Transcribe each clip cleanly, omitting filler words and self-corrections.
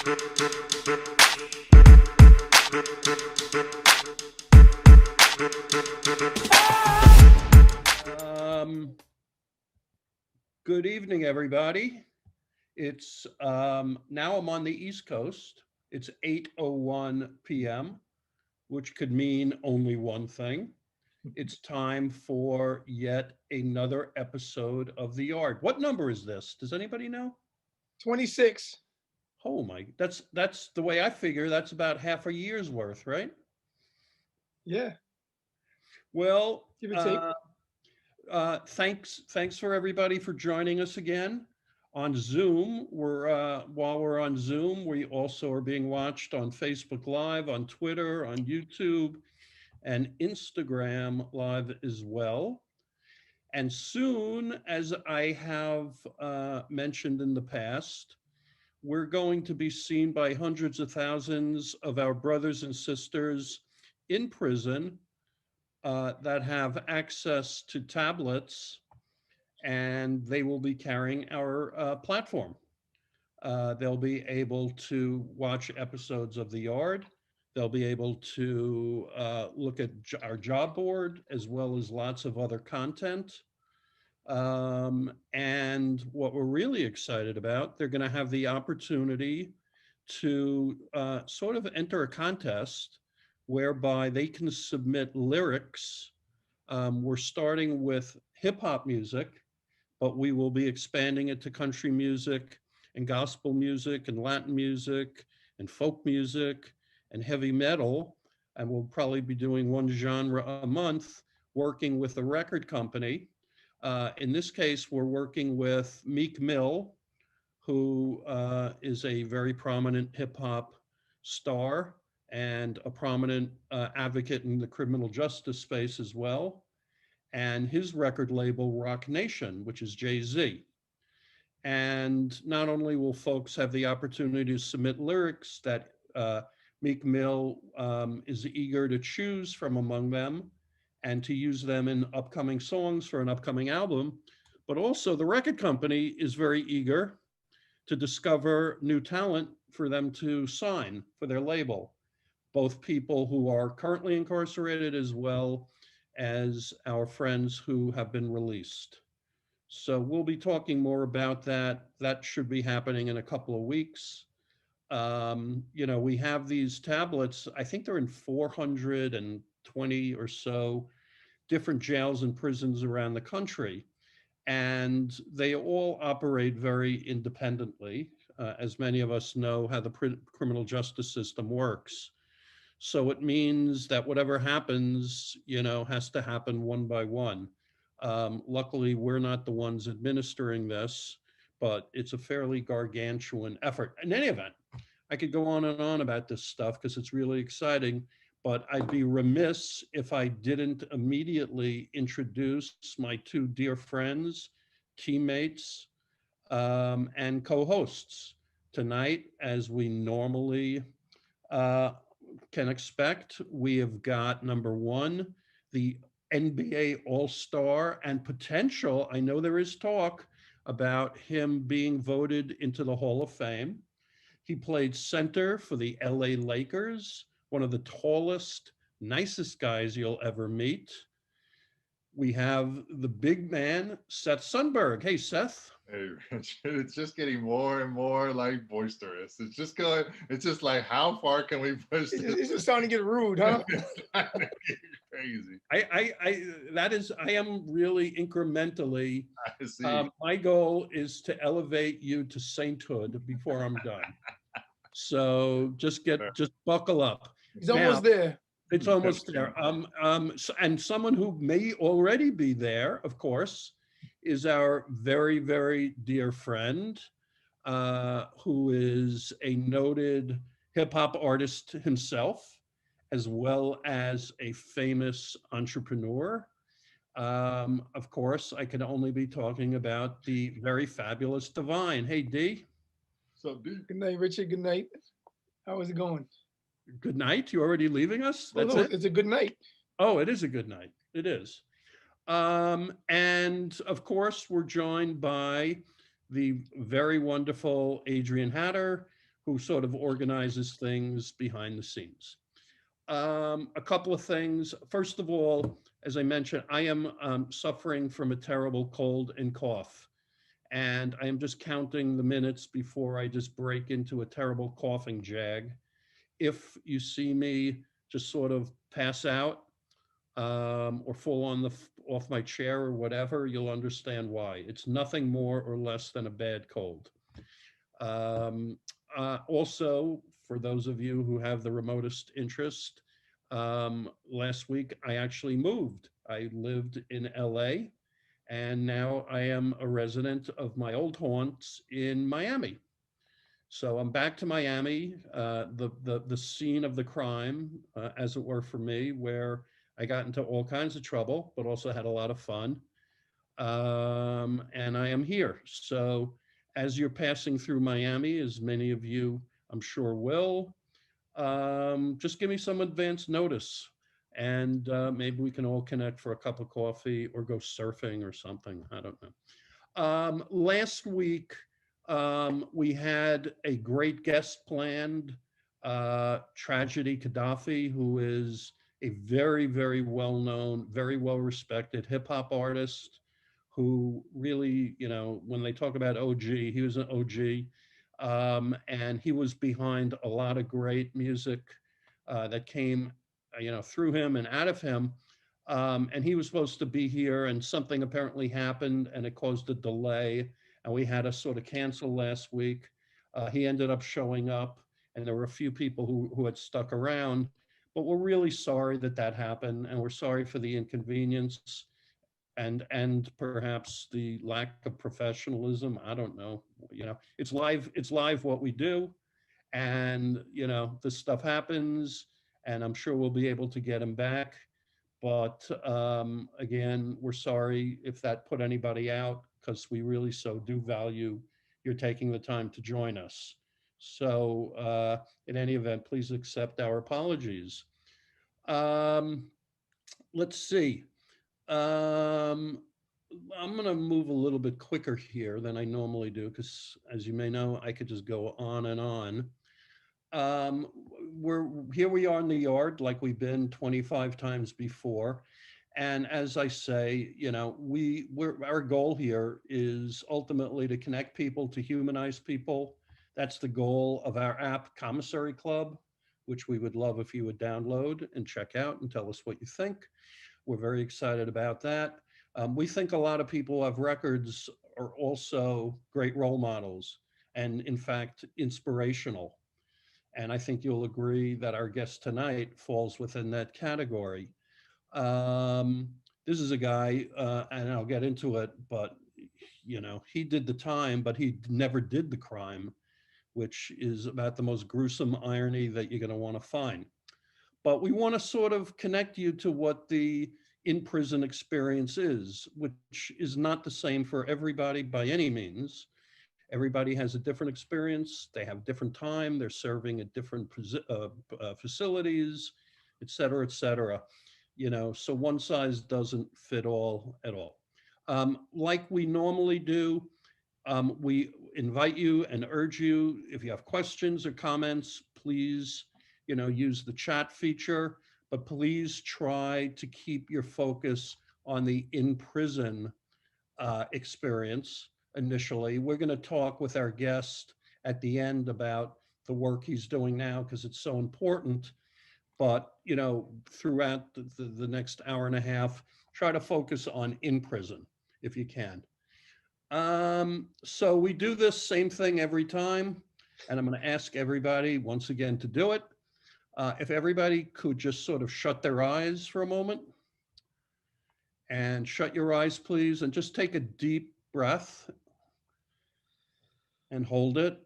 Good evening, everybody. It's now I'm on the East Coast. It's 8:01 p.m., which could mean only one thing. It's time for yet another episode of The Yard. What number is this? Does anybody know? 26. Oh my, that's the way I figure. That's about half a year's worth, right? Yeah, Well, give or take. thanks for everybody for joining us again on Zoom. While we're on Zoom, we also are being watched on Facebook Live, on Twitter, on YouTube, and Instagram Live as well. And soon, as I have mentioned in the past, we're going to be seen by hundreds of thousands of our brothers and sisters in prison that have access to tablets, and they will be carrying our platform. They'll be able to watch episodes of The Yard. They'll be able to look at our job board as well as lots of other content. And what we're really excited about, they're going to have the opportunity to sort of enter a contest whereby they can submit lyrics. We're starting with hip hop music, but we will be expanding it to country music and gospel music and Latin music and folk music and heavy metal. And we'll probably be doing one genre a month, working with a record company. In this case, we're working with Meek Mill, who is a very prominent hip hop star and a prominent advocate in the criminal justice space as well, and his record label, Rock Nation, which is Jay-Z. And not only will folks have the opportunity to submit lyrics that Meek Mill is eager to choose from among them and to use them in upcoming songs for an upcoming album, but also the record company is very eager to discover new talent for them to sign for their label, both people who are currently incarcerated as well as our friends who have been released. So we'll be talking more about that. That should be happening in a couple of weeks. We have these tablets, I think they're in 420 or so different jails and prisons around the country. And they all operate very independently, as many of us know how the criminal justice system works. So it means that whatever happens, has to happen one by one. Luckily, we're not the ones administering this, but it's a fairly gargantuan effort. In any event, I could go on and on about this stuff because it's really exciting, but I'd be remiss if I didn't immediately introduce my two dear friends, teammates, and co-hosts. Tonight, as we normally uh, can expect, we have got number one, the NBA All-Star and potential, I know there is talk about him being voted into the Hall of Fame. He played center for the LA Lakers, one of the tallest, nicest guys you'll ever meet. We have the big man, Seth Sundberg. Hey, Seth. Hey, Richard, it's just getting more and more like boisterous. It's just going, it's just like, how far can we push this? It's just starting to get rude, huh? It's starting to get crazy. I am really incrementally, I see. my goal is to elevate you to sainthood before I'm done. So just buckle up. He's almost there. It's almost there. And someone who may already be there, of course, is our very, very dear friend, who is a noted hip hop artist himself, as well as a famous entrepreneur. Of course, I can only be talking about the very fabulous Divine. Hey, D. So, dude, Good night, Richard. Good night. How is it going? Good night. You already leaving us? Well, That's no, it? it's a good night. Oh, it is a good night. It is. And of course, we're joined by the very wonderful Adrian Hatter, who sort of organizes things behind the scenes. A couple of things. First of all, as I mentioned, I am suffering from a terrible cold and cough. And I am just counting the minutes before I just break into a terrible coughing jag. If you see me just sort of pass out or fall off my chair or whatever, you'll understand why. It's nothing more or less than a bad cold. Um, Also, for those of you who have the remotest interest, last week I actually moved. I lived in LA and now I am a resident of my old haunts in Miami. So I'm back to Miami, the scene of the crime, as it were for me, where I got into all kinds of trouble, but also had a lot of fun. And I am here. So as you're passing through Miami, as many of you I'm sure will, just give me some advance notice and maybe we can all connect for a cup of coffee or go surfing or something. I don't know. Last week, we had a great guest planned, Tragedy Gaddafi, who is a very, very well-known, very well-respected hip hop artist who really, you know, when they talk about OG, he was an OG. And he was behind a lot of great music that came, you know, through him and out of him. And he was supposed to be here, and something apparently happened, and it caused a delay. And we had to sort of cancel last week. He ended up showing up, and there were a few people who had stuck around. But we're really sorry that that happened, and we're sorry for the inconvenience and perhaps the lack of professionalism. I don't know. You know, it's live. It's live what we do, and you know this stuff happens, and I'm sure we'll be able to get him back. But again, we're sorry if that put anybody out because we really so do value your taking the time to join us. So in any event, please accept our apologies. Um, let's see. Um, I'm going to move a little bit quicker here than I normally do because, as you may know, I could just go on and on. We're here we are in the yard like we've been 25 times before. And as I say, you know, our goal here is ultimately to connect people, to humanize people. That's the goal of our app, Commissary Club, which we would love if you would download and check out and tell us what you think. We're very excited about that. We think a lot of people who have records are also great role models and, in fact, inspirational. And I think you'll agree that our guest tonight falls within that category. Um, this is a guy, and I'll get into it, but you know, he did the time, but he never did the crime, which is about the most gruesome irony that you're going to want to find. But we want to sort of connect you to what the in-prison experience is, which is not the same for everybody by any means. Everybody has a different experience. They have different time. They're serving at different facilities, et cetera, et cetera. You know, so one size doesn't fit all at all. Like we normally do, we invite you and urge you, if you have questions or comments, please, you know, use the chat feature, but please try to keep your focus on the in-prison experience initially. We're going to talk with our guest at the end about the work he's doing now because it's so important. But, you know, throughout the next hour and a half, try to focus on in prison if you can. So we do this same thing every time, and I'm going to ask everybody once again to do it. If everybody could just sort of shut their eyes for a moment. And shut your eyes, please, and just take a deep breath and hold it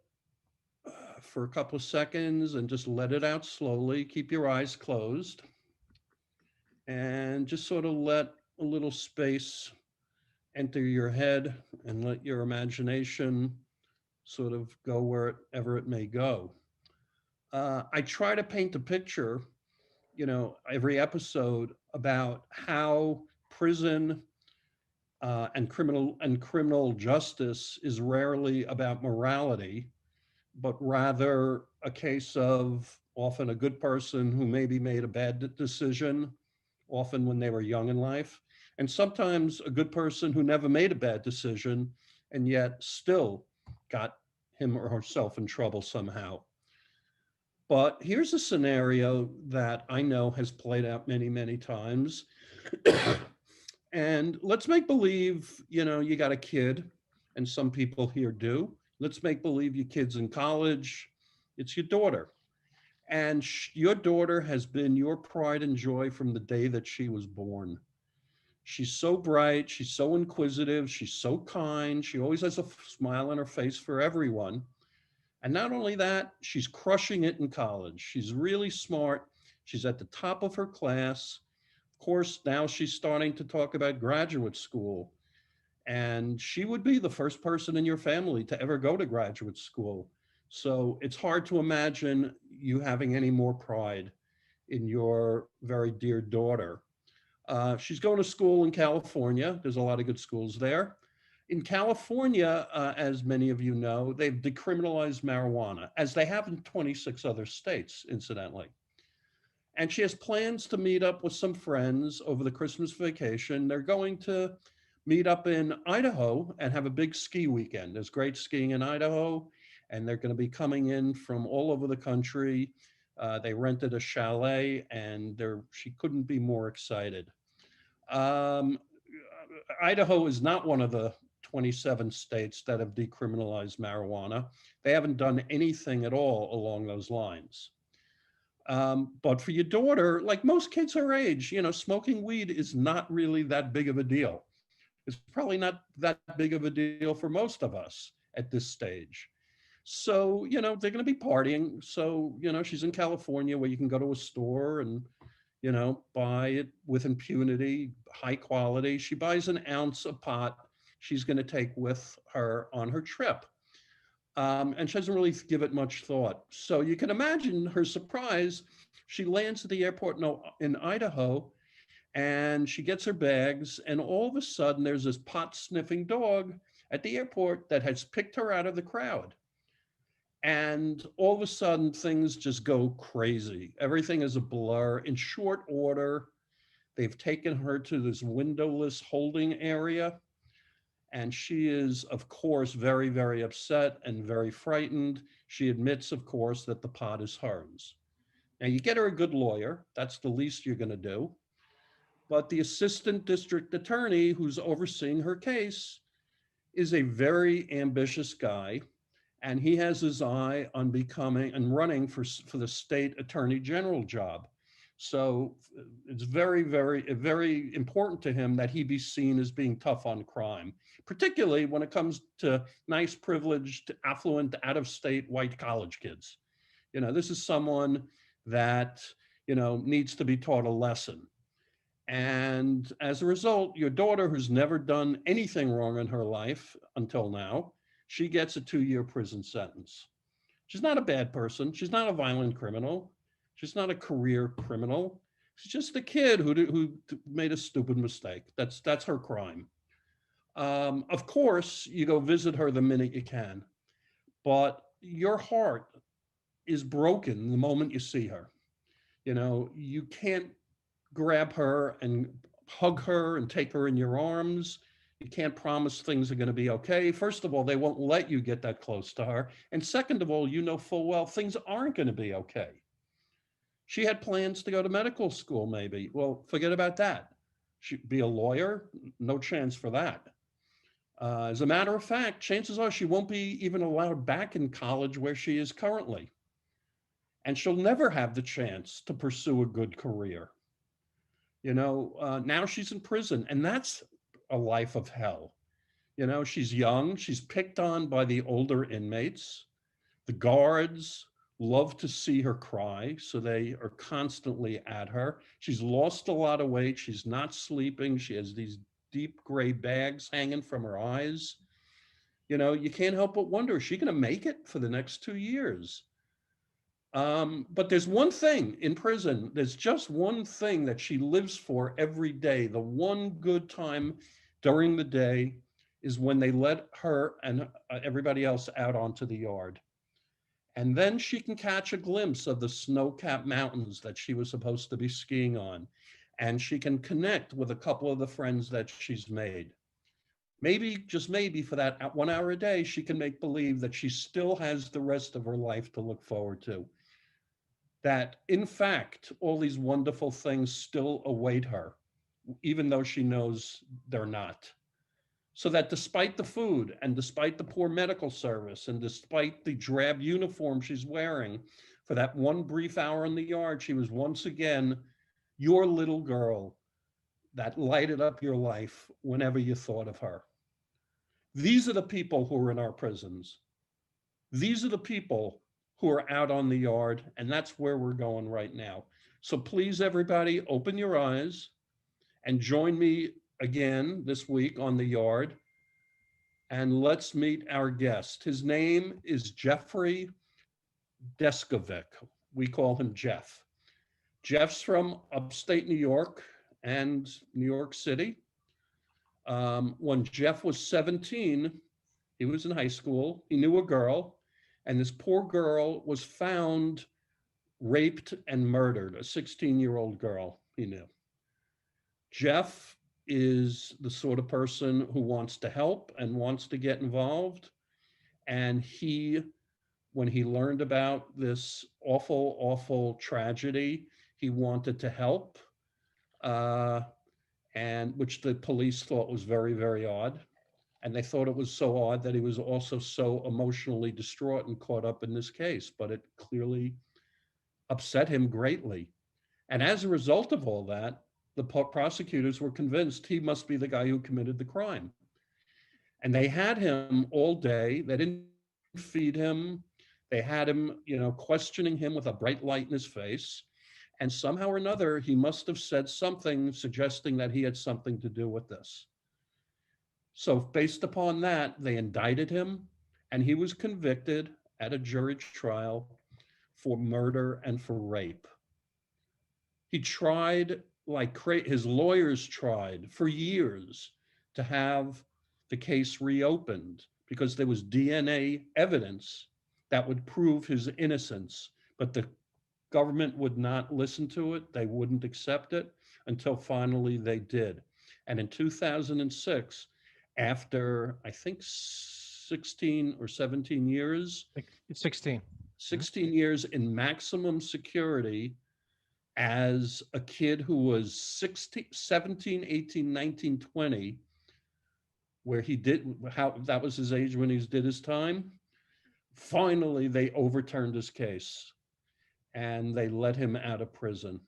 for a couple of seconds and just let it out slowly. Keep your eyes closed and just sort of let a little space enter your head and let your imagination sort of go wherever it may go. I try to paint a picture, you know, every episode about how prison and criminal justice is rarely about morality, but rather a case of often a good person who maybe made a bad decision, often when they were young in life, and sometimes a good person who never made a bad decision and yet still got him or herself in trouble somehow. But here's a scenario that I know has played out many, many times. And let's make believe, you got a kid, and some people here do. Let's make believe your kid's in college. It's your daughter. And your daughter has been your pride and joy from the day that she was born. She's so bright. She's so inquisitive. She's so kind. She always has a smile on her face for everyone. And not only that, she's crushing it in college. She's really smart. She's at the top of her class. Of course, now she's starting to talk about graduate school. And she would be the first person in your family to ever go to graduate school. So it's hard to imagine you having any more pride in your very dear daughter. She's going to school in California. There's a lot of good schools there. In California, as many of you know, they've decriminalized marijuana, as they have in 26 other states, incidentally. And she has plans to meet up with some friends over the Christmas vacation. They're going to meet up in Idaho and have a big ski weekend. There's great skiing in Idaho, and they're going to be coming in from all over the country. They rented a chalet, and she couldn't be more excited. Um, Idaho is not one of the 27 states that have decriminalized marijuana. They haven't done anything at all along those lines. But for your daughter, like most kids her age, smoking weed is not really that big of a deal. It's probably not that big of a deal for most of us at this stage. So, they're going to be partying. So, she's in California where you can go to a store and, buy it with impunity, high quality. She buys an ounce of pot she's going to take with her on her trip. And she doesn't really give it much thought. So you can imagine her surprise. She lands at the airport in Idaho, and she gets her bags, and all of a sudden there's this pot sniffing dog at the airport that has picked her out of the crowd. And all of a sudden things just go crazy. Everything is a blur. In short order, they've taken her to this windowless holding area. And she is, of course, very, very upset and very frightened. She admits, of course, that the pot is hers. Now, you get her a good lawyer. That's the least you're going to do. But the assistant district attorney who's overseeing her case is a very ambitious guy. And he has his eye on becoming and running for the state attorney general job. So it's very, very, very important to him that he be seen as being tough on crime, particularly when it comes to nice, privileged, affluent, out-of-state white college kids. This is someone that, needs to be taught a lesson. And as a result, your daughter, who's never done anything wrong in her life until now, she gets a 2-year prison sentence. She's not a bad person. She's not a violent criminal. She's not a career criminal. She's just a kid who made a stupid mistake. That's her crime. Of course, you go visit her the minute you can, but your heart is broken the moment you see her. You can't grab her and hug her and take her in your arms. You can't promise things are going to be okay. First of all, they won't let you get that close to her. And second of all, you know full well things aren't going to be okay. She had plans to go to medical school, maybe. Well, forget about that. She'd be a lawyer, no chance for that. As a matter of fact, chances are she won't be even allowed back in college where she is currently. And she'll never have the chance to pursue a good career. Now she's in prison, and that's a life of hell. She's young, she's picked on by the older inmates. The guards love to see her cry, so they are constantly at her. She's lost a lot of weight. She's not sleeping. She has these deep gray bags hanging from her eyes. You can't help but wonder, is she going to make it for the next 2 years? But there's one thing in prison, there's just one thing that she lives for every day. The one good time during the day is when they let her and everybody else out onto the yard. And then she can catch a glimpse of the snow-capped mountains that she was supposed to be skiing on. And she can connect with a couple of the friends that she's made. Maybe, just maybe, for that 1 hour a day, she can make believe that she still has the rest of her life to look forward to. That, in fact, all these wonderful things still await her, even though she knows they're not. So that despite the food and despite the poor medical service and despite the drab uniform she's wearing, for that one brief hour in the yard, she was once again your little girl that lighted up your life whenever you thought of her. These are the people who are in our prisons. These are the people who are out on the yard, and that's where we're going right now. So please, everybody, open your eyes and join me again this week on the yard. And let's meet our guest. His name is Jeffrey Deskovic. We call him Jeff. Jeff's from upstate New York and New York City. When Jeff was 17, he was in high school. He knew a girl, and this poor girl was found raped and murdered, a 16-year-old girl he knew. Jeff is the sort of person who wants to help and wants to get involved. And he, when he learned about this awful, awful tragedy, he wanted to help, and which the police thought was very, very odd. And they thought it was so odd that he was also so emotionally distraught and caught up in this case, but it clearly upset him greatly. And as a result of all that, the prosecutors were convinced he must be the guy who committed the crime. And they had him all day. They didn't feed him. They had him, questioning him with a bright light in his face. And somehow or another, he must have said something suggesting that he had something to do with this. So based upon that, they indicted him, and he was convicted at a jury trial for murder and for rape. He tried, his lawyers tried for years to have the case reopened because there was DNA evidence that would prove his innocence, but the government would not listen to it. They wouldn't accept it until finally they did. And in 2006, after I think 16 or 17 years, 16. 16 years in maximum security as a kid who was 17, 18, 19, 20, where that was his age when he did his time. Finally, they overturned his case and they let him out of prison.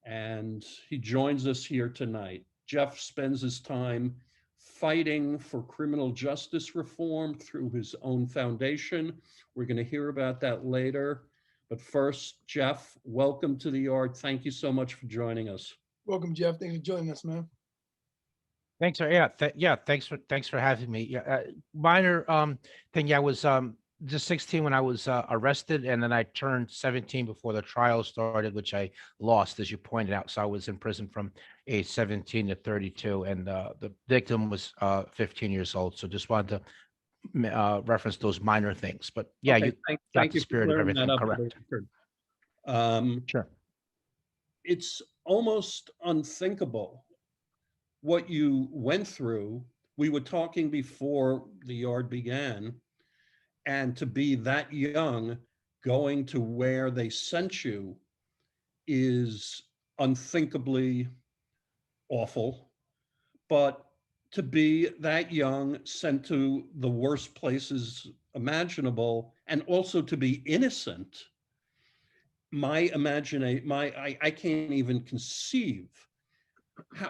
And he joins us here tonight. Jeff spends his time fighting for criminal justice reform through his own foundation. We're going to hear about that later. But first, Jeff, welcome to the yard. Thank you so much for joining us. Welcome, Jeff. Thanks for joining us, man. Thanks, sir. Yeah, thanks for having me. Yeah, minor thing. Yeah, I was just 16 when I was arrested, and then I turned 17 before the trial started, which I lost, as you pointed out. So I was in prison from age 17 to 32, and the victim was 15 years old. So just wanted to reference those minor things. But yeah, Okay, you thank got you the for spirit of clearing that everything up for the correct. record. Sure. It's almost unthinkable what you went through. We were talking before the yard began, and to be that young going to where they sent you is unthinkably awful. But to be that young, sent to the worst places imaginable, and also to be innocent, I can't even conceive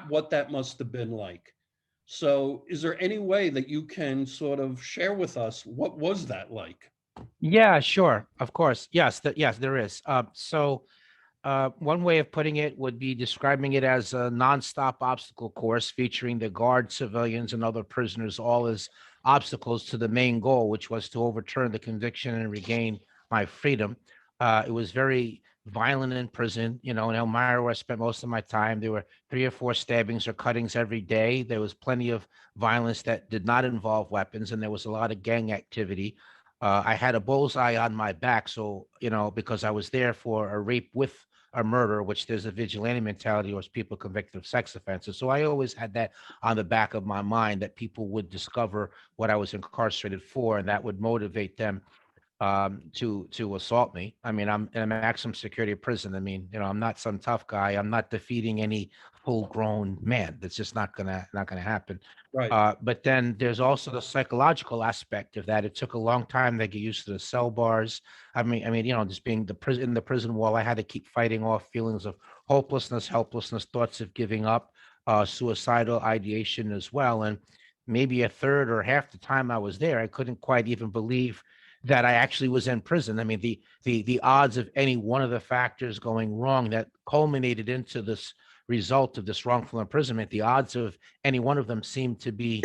what that must have been like. So is there any way that you can sort of share with us what was that like? Yeah, sure. Of course. Yes, yes, there is. One way of putting it would be describing it as a nonstop obstacle course featuring the guard, civilians, and other prisoners, all as obstacles to the main goal, which was to overturn the conviction and regain my freedom. It was very violent in prison. In Elmira, where I spent most of my time, there were 3 or 4 stabbings or cuttings every day. There was plenty of violence that did not involve weapons, and there was a lot of gang activity. I had a bullseye on my back. So, because I was there for a rape with a murder, which there's a vigilante mentality, or people convicted of sex offenses. So I always had that on the back of my mind, that people would discover what I was incarcerated for, and that would motivate them to assault me. I mean, I'm in a maximum security prison. I mean, I'm not some tough guy. I'm not defeating any full grown man. That's just not gonna happen. Right. But then there's also the psychological aspect of that. It took a long time to get used to the cell bars. I mean, just being in the prison wall, I had to keep fighting off feelings of hopelessness, helplessness, thoughts of giving up, suicidal ideation as well. And maybe a third or half the time I was there, I couldn't quite even believe that I actually was in prison. I mean, the odds of any one of the factors going wrong that culminated into this result of this wrongful imprisonment, the odds of any one of them seemed to be,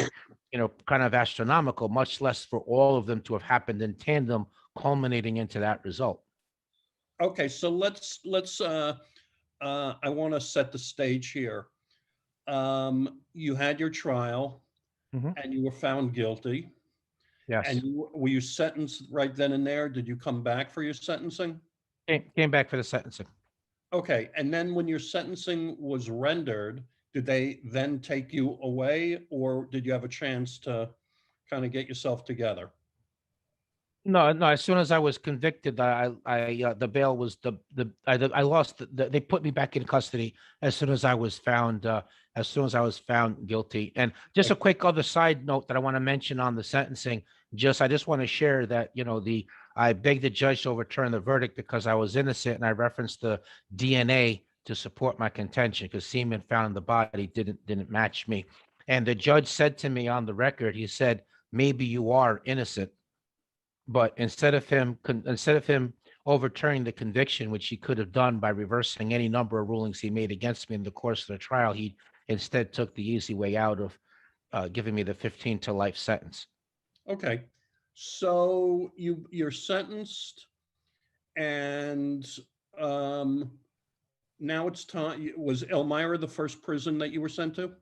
kind of astronomical, much less for all of them to have happened in tandem, culminating into that result. Okay, so I want to set the stage here. You had your trial Mhm. and you were found guilty. Yes. And were you sentenced right then and there? Did you come back for your sentencing? Came back for the sentencing. Okay, and then when your sentencing was rendered, did they then take you away, or did you have a chance to kind of get yourself together? No, no. As soon as I was convicted, the bail was I lost. They put me back in custody as soon as I was found. As soon as I was found guilty. And just a quick other side note that I want to mention on the sentencing. I just want to share that I begged the judge to overturn the verdict because I was innocent, and I referenced the DNA to support my contention because semen found in the body didn't match me. And the judge said to me on the record, he said, "Maybe you are innocent." But instead of him overturning the conviction, which he could have done by reversing any number of rulings he made against me in the course of the trial, he instead took the easy way out of giving me the 15 to life sentence. Okay, so you're sentenced, and um, now it's time. Was Elmira the first prison that you were sent to?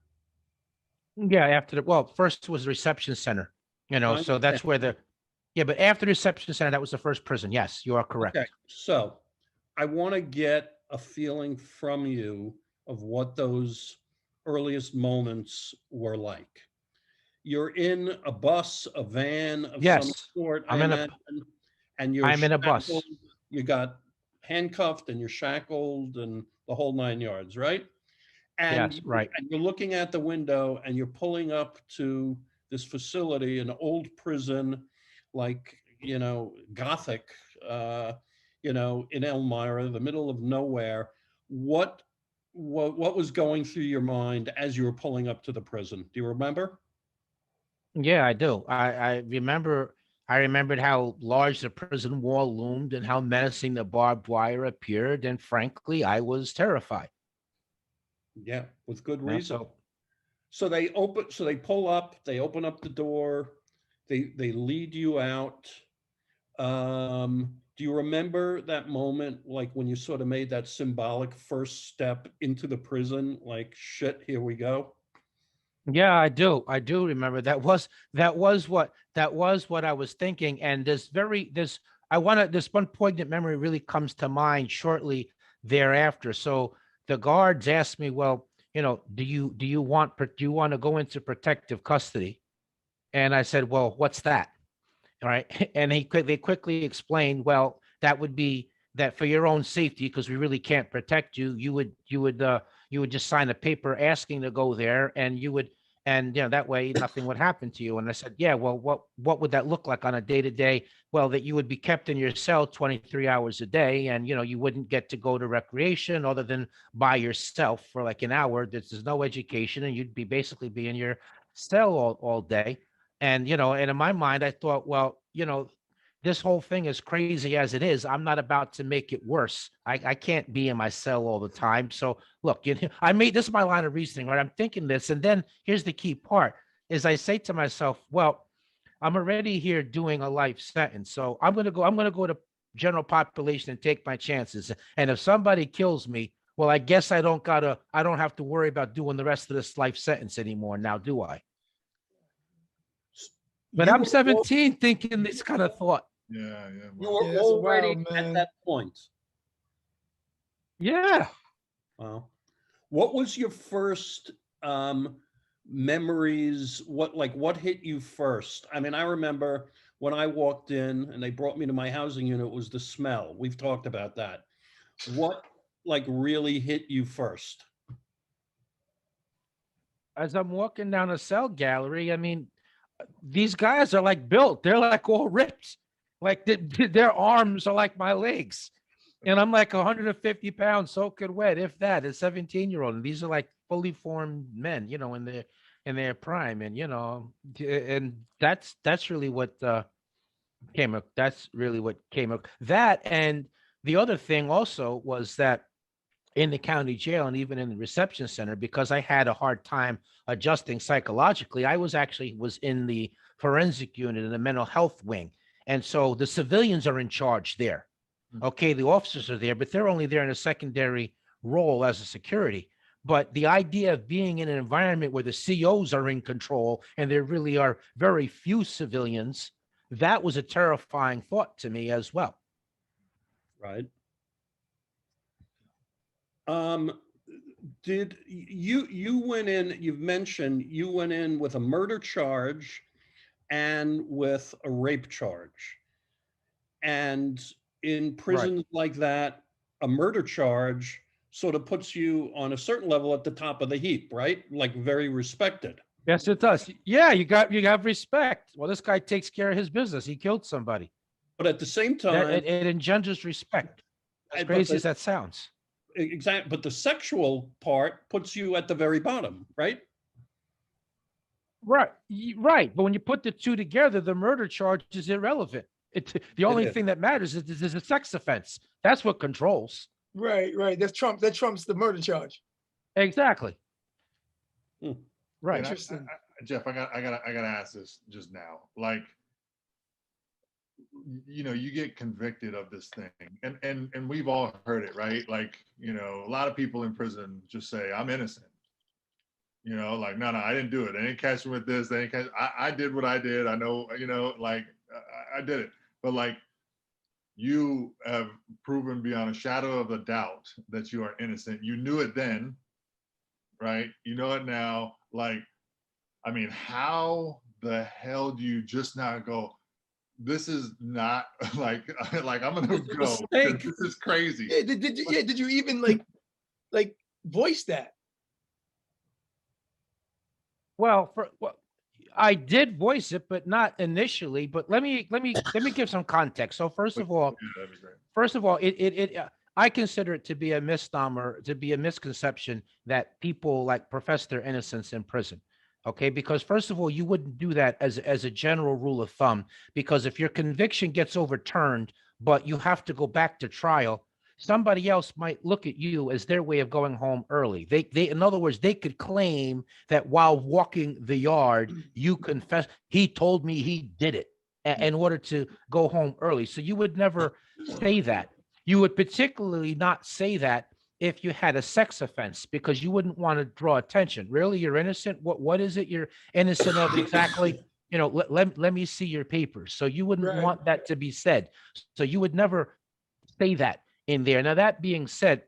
Yeah, first was the reception center, I so that's understand. where but after the reception center, that was the first prison. Yes, you are Okay, correct. so I want to get a feeling from you of what those earliest moments were like. You're in a bus, a van of some Yes, sort, I I'm in a, imagine, and you're I'm in a shackled, bus. you got handcuffed and you're shackled and the whole nine yards, right? And Yes, right. you're looking at the window and you're pulling up to this facility, an old prison, like, Gothic, uh, in Elmira, the middle of nowhere. What, what was going through your mind as you were pulling up to the prison? Do you remember? Yeah, I do. I remember. I remembered how large the prison wall loomed and how menacing the barbed wire appeared. And frankly, I was terrified. Yeah, with good Yeah, reason. so So they pull up, they open up the door, they lead you out. Do you remember that moment, like when you sort of made that symbolic first step into the prison, like shit, here we go? yeah, I do. I do remember that was what I was thinking. And this one poignant memory really comes to mind shortly thereafter. So the guards asked me, well, do you want to go into protective custody? And I said, well, what's that? All right. And they quickly explained, well, that would be that for your own safety, because we really can't protect you. You would just sign a paper asking to go there, and that way nothing would happen to you. And I said, yeah, well, what would that look like on a day to day? Well, that you would be kept in your cell 23 hours a day, and you wouldn't get to go to recreation other than by yourself for like an hour. There's no education, and you'd basically be in your cell all day. And in my mind, I thought, well, this whole thing, as crazy as it is, I'm not about to make it worse. I can't be in my cell all the time. So look, I made this is my line of reasoning, right? I'm thinking this, and then here's the key part: is I say to myself, well, I'm already here doing a life sentence, so I'm gonna go to general population and take my chances. And if somebody kills me, well, I guess I don't have to worry about doing the rest of this life sentence anymore now, do I? But You I'm were 17 thinking this kind of thought. Yeah, yeah. You well, were Yeah, that's already wild, at man. that point. Yeah. Wow. What was your first memories? What hit you first? I mean, I remember when I walked in and they brought me to my housing unit, it was the smell. We've talked about that. What really hit you first? As I'm walking down a cell gallery, I mean, these guys are like built. They're like all ripped. Like their arms are like my legs. And I'm like 150 pounds, soaking wet, if that, a 17-year-old. And these are like fully formed men, in their prime. And and that's really what came up. That's really what came up. That, and the other thing also was that in the county jail and even in the reception center, because I had a hard time adjusting psychologically, I was in the forensic unit in the mental health wing. And so the civilians are in charge there. Okay, the officers are there, but they're only there in a secondary role as a security. But the idea of being in an environment where the COs are in control and there really are very few civilians, that was a terrifying thought to me as well. Right. Did you went in, you've mentioned you went in with a murder charge and with a rape charge. And in prisons like that, a murder charge sort of puts you on a certain level at the top of the heap, right? Like very respected. Yes, it does. Yeah, you have respect. Well, this guy takes care of his business. He killed somebody. But at the same That time, it engenders respect. As but crazy the- as that sounds. exactly, but the sexual part puts you at the very bottom, right? Right, right. But when you put the two together, the murder charge is irrelevant. The only is. thing that matters is a sex offense. That's what controls. Right, right. That trumps the murder charge. Exactly. Hmm. Right. and Interesting. Jeff, I gotta ask this just now. Like, you get convicted of this thing, and we've all heard it, right? Like, a lot of people in prison just say, I'm innocent. Like, no, I didn't do it. They didn't catch me with this. They didn't catch. I did what I did. I know, like I did it. But like, you have proven beyond a shadow of a doubt that you are innocent. You knew it then, right? You know it now. Like, I mean, how the hell do you just not go, this is not like I'm gonna It's a go. 'cause mistake. This is crazy. Yeah, did you even like voice that? Well, I did voice it, but not initially. But let me give some context. So first of all, Yeah, that'd be great. I consider it to be a misnomer, to be a misconception that people like profess their innocence in prison. Okay, because first of all, you wouldn't do that as a general rule of thumb, because if your conviction gets overturned, but you have to go back to trial, somebody else might look at you as their way of going home early. They in other words, they could claim that while walking the yard, you confess, he told me he did it in order to go home early. So you would never say that. You would particularly not say that if you had a sex offense, because you wouldn't want to draw attention. Really, you're innocent? What is it you're innocent of exactly? Let me see your papers. So you wouldn't Right. want that to be said. So you would never say that in there. Now, that being said,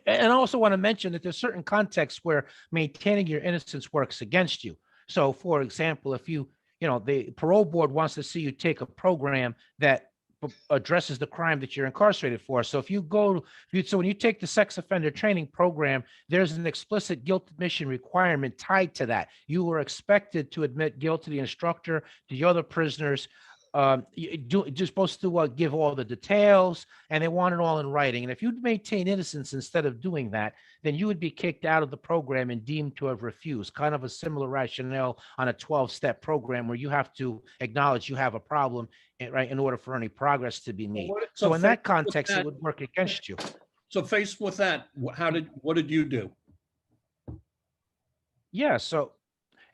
and I also want to mention that there's certain contexts where maintaining your innocence works against you. So, for example, if the parole board wants to see you take a program that addresses the crime that you're incarcerated for. So when you take the sex offender training program, there's an explicit guilt admission requirement tied to that. You are expected to admit guilt to the instructor, to the other prisoners. You're supposed to give all the details, and they want it all in writing. And if you maintain innocence instead of doing that, then you would be kicked out of the program and deemed to have refused. Kind of a similar rationale on a 12-step program where you have to acknowledge you have a problem, right, in order for any progress to be made. So in that context, it would work against you. So faced with that, what did you do? Yeah. So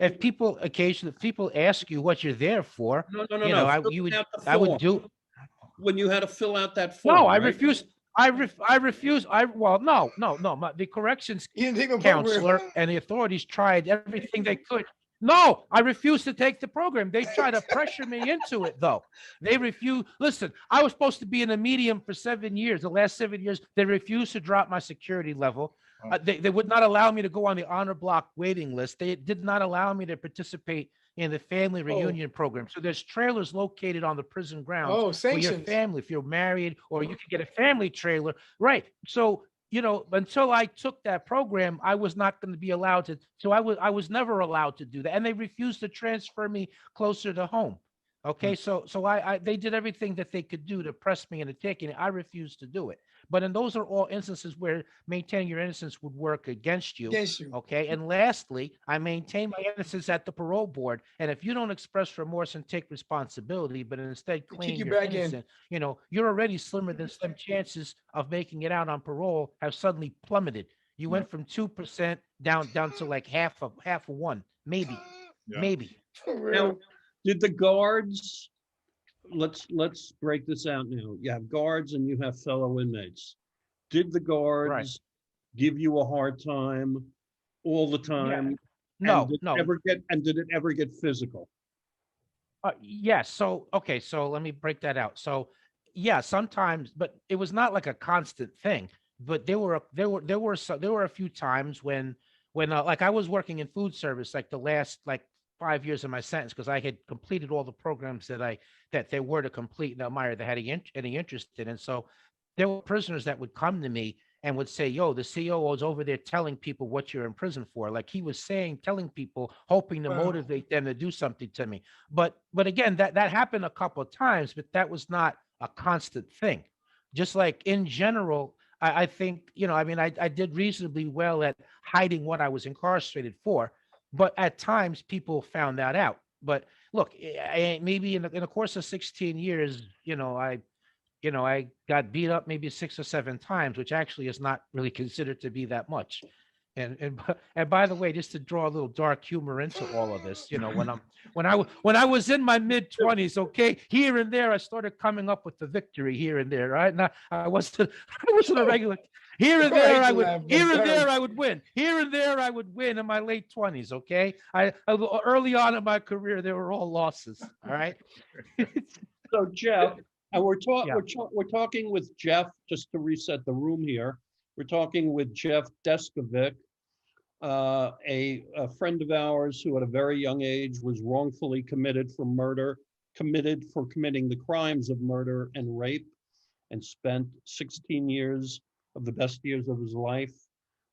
if people ask you what you're there for, No. I would do. When you had to fill out that form. No, I right? refuse. I refuse. No. The corrections You didn't take no program. counselor and the authorities tried everything they could. No, I refuse to take the program. They try to pressure me into it, though. They refuse. Listen, I was supposed to be in a medium for 7 years. The last 7 years, they refused to drop my security level. They would not allow me to go on the honor block waiting list. They did not allow me to participate in the family reunion program. So there's trailers located on the prison grounds Oh, for your sanctions. family if you're married, or you can get a family trailer. Right. So, until I took that program, I was not going to be allowed to. So I was never allowed to do that, and they refused to transfer me closer to home. Okay, so they did everything that they could do to press me into taking it. I refused to do it. But and those are all instances where maintaining your innocence would work against you. Against you. Okay, and lastly, I maintain my innocence at the parole board. And if you don't express remorse and take responsibility, but instead They kick claim you you're back in. innocent, you're already slimmer than slim. Chances of making it out on parole have suddenly plummeted. You went from 2% down to like half of one, maybe, Yeah. maybe. For Now, real. did the guards, let's break this out now. You have guards and you have fellow inmates. Did the guards give you a hard time all the time? No, And did no. did it ever get physical? Yes. So, okay. So let me break that out. So, yeah, sometimes, but it was not like a constant thing. But there were a few times when like I was working in food service, like the last like 5 years of my sentence, because I had completed all the programs that they were to complete. Now, Meyer, they had any interest in, and so there were prisoners that would come to me and would say, "Yo, the COO is over there telling people what you're in prison for." Like he was telling people, hoping to Wow. motivate them to do something to me. But again, that happened a couple of times, but that was not a constant thing. Just like in general, I think, I did reasonably well at hiding what I was incarcerated for, but at times people found that out. But look, maybe in the course of 16 years, I got beat up maybe 6 or 7 times, which actually is not really considered to be that much. And by the way, just to draw a little dark humor into all of this, when I was in my mid-20s, okay, here and there I started coming up with the victory here and there, right? Now I wasn't a regular. Here and there I would win. Here and there I would win in my late 20s. Okay, early on in my career they were all losses. All right. So Jeff, and we're Yeah. talking with Jeff, just to reset the room here. We're talking with Jeff Deskovic, a friend of ours who at a very young age was wrongfully committed for committing the crimes of murder and rape, and spent 16 years of the best years of his life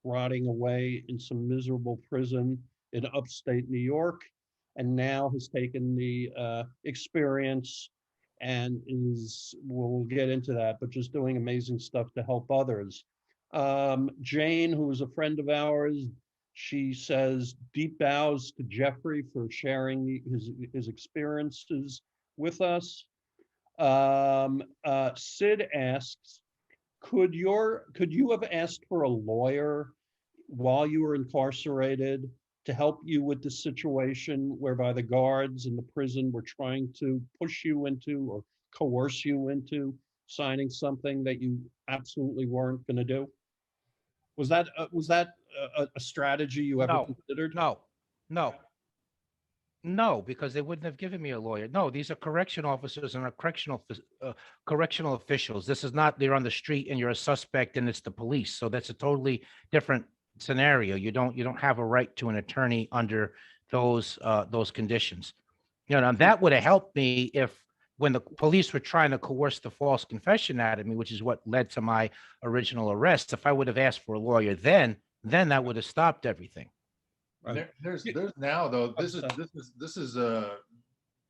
rotting away in some miserable prison in upstate New York, and now has taken the experience and we'll get into that, but just doing amazing stuff to help others. Jane, who is a friend of ours, she says deep bows to Jeffrey for sharing his experiences with us. Sid asks, could you have asked for a lawyer while you were incarcerated to help you with the situation whereby the guards in the prison were trying to push you into or coerce you into signing something that you absolutely weren't going to do? Was that a strategy you ever considered? No, because they wouldn't have given me a lawyer. No, these are correction officers and are correctional officials. This is not they're on the street and you're a suspect and it's the police. So that's a totally different scenario. You don't have a right to an attorney under those conditions. And that would have helped me if when the police were trying to coerce the false confession out of me, which is what led to my original arrest. If I would have asked for a lawyer then that would have stopped everything. Right. There's now though, this is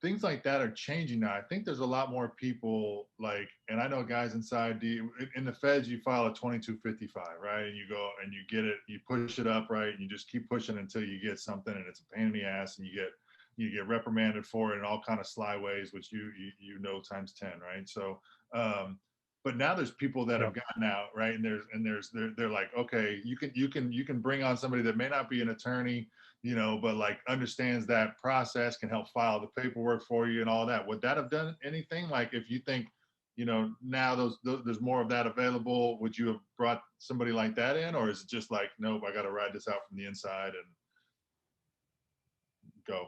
things like that are changing now. I think there's a lot more people like, and I know guys inside in the feds, you file a 2255, right? And you go and you get it, you push it up, right? And you just keep pushing until you get something, and it's a pain in the ass, and you get reprimanded for it in all kind of sly ways, which you know times 10, right? So but now there's people that have gotten out, right? And they're like, okay, you can bring on somebody that may not be an attorney, but like understands that process, can help file the paperwork for you and all that. Would that have done anything? Like if you think, now there's more of that available, would you have brought somebody like that in, or is it just like, nope, I got to ride this out from the inside? And go.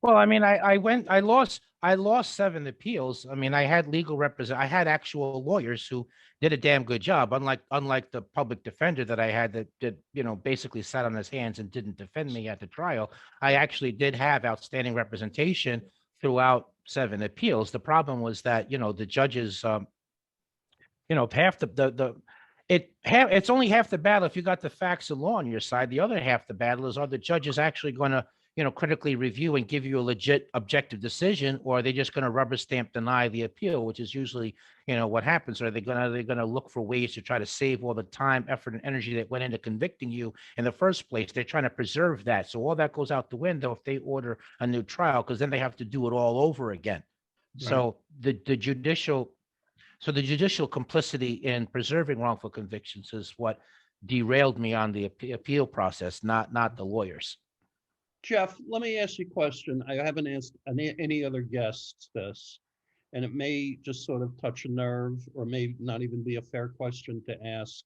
Well, I mean, I lost 7 appeals. I mean, I had I had actual lawyers who did a damn good job, unlike the public defender that I had that did, basically sat on his hands and didn't defend me at the trial. I actually did have outstanding representation throughout 7 appeals. The problem was that, the judges, half it's only half the battle if you got the facts and law on your side. The other half the battle is, are the judges actually going to, critically review and give you a legit objective decision, or are they just going to rubber stamp deny the appeal, which is usually, what happens. Are they going to look for ways to try to save all the time, effort, and energy that went into convicting you in the first place? They're trying to preserve that. So all that goes out the window if they order a new trial, because then they have to do it all over again. So the judicial complicity in preserving wrongful convictions is what derailed me on the appeal process, not the lawyers. Jeff, let me ask you a question. I haven't asked any other guests this, and it may just sort of touch a nerve or may not even be a fair question to ask.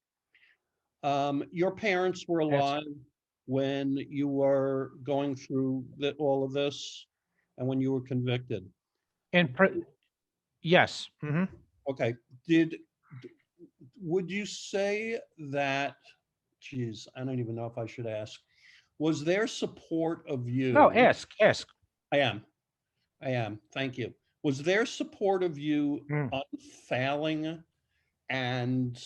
Your parents were alive when you were going through all of this and when you were convicted? Yes. Okay. Would you say that, geez, I don't even know if I should ask. Was there support of you? No, ask. I am. Thank you. Was there support of you unfailing? And,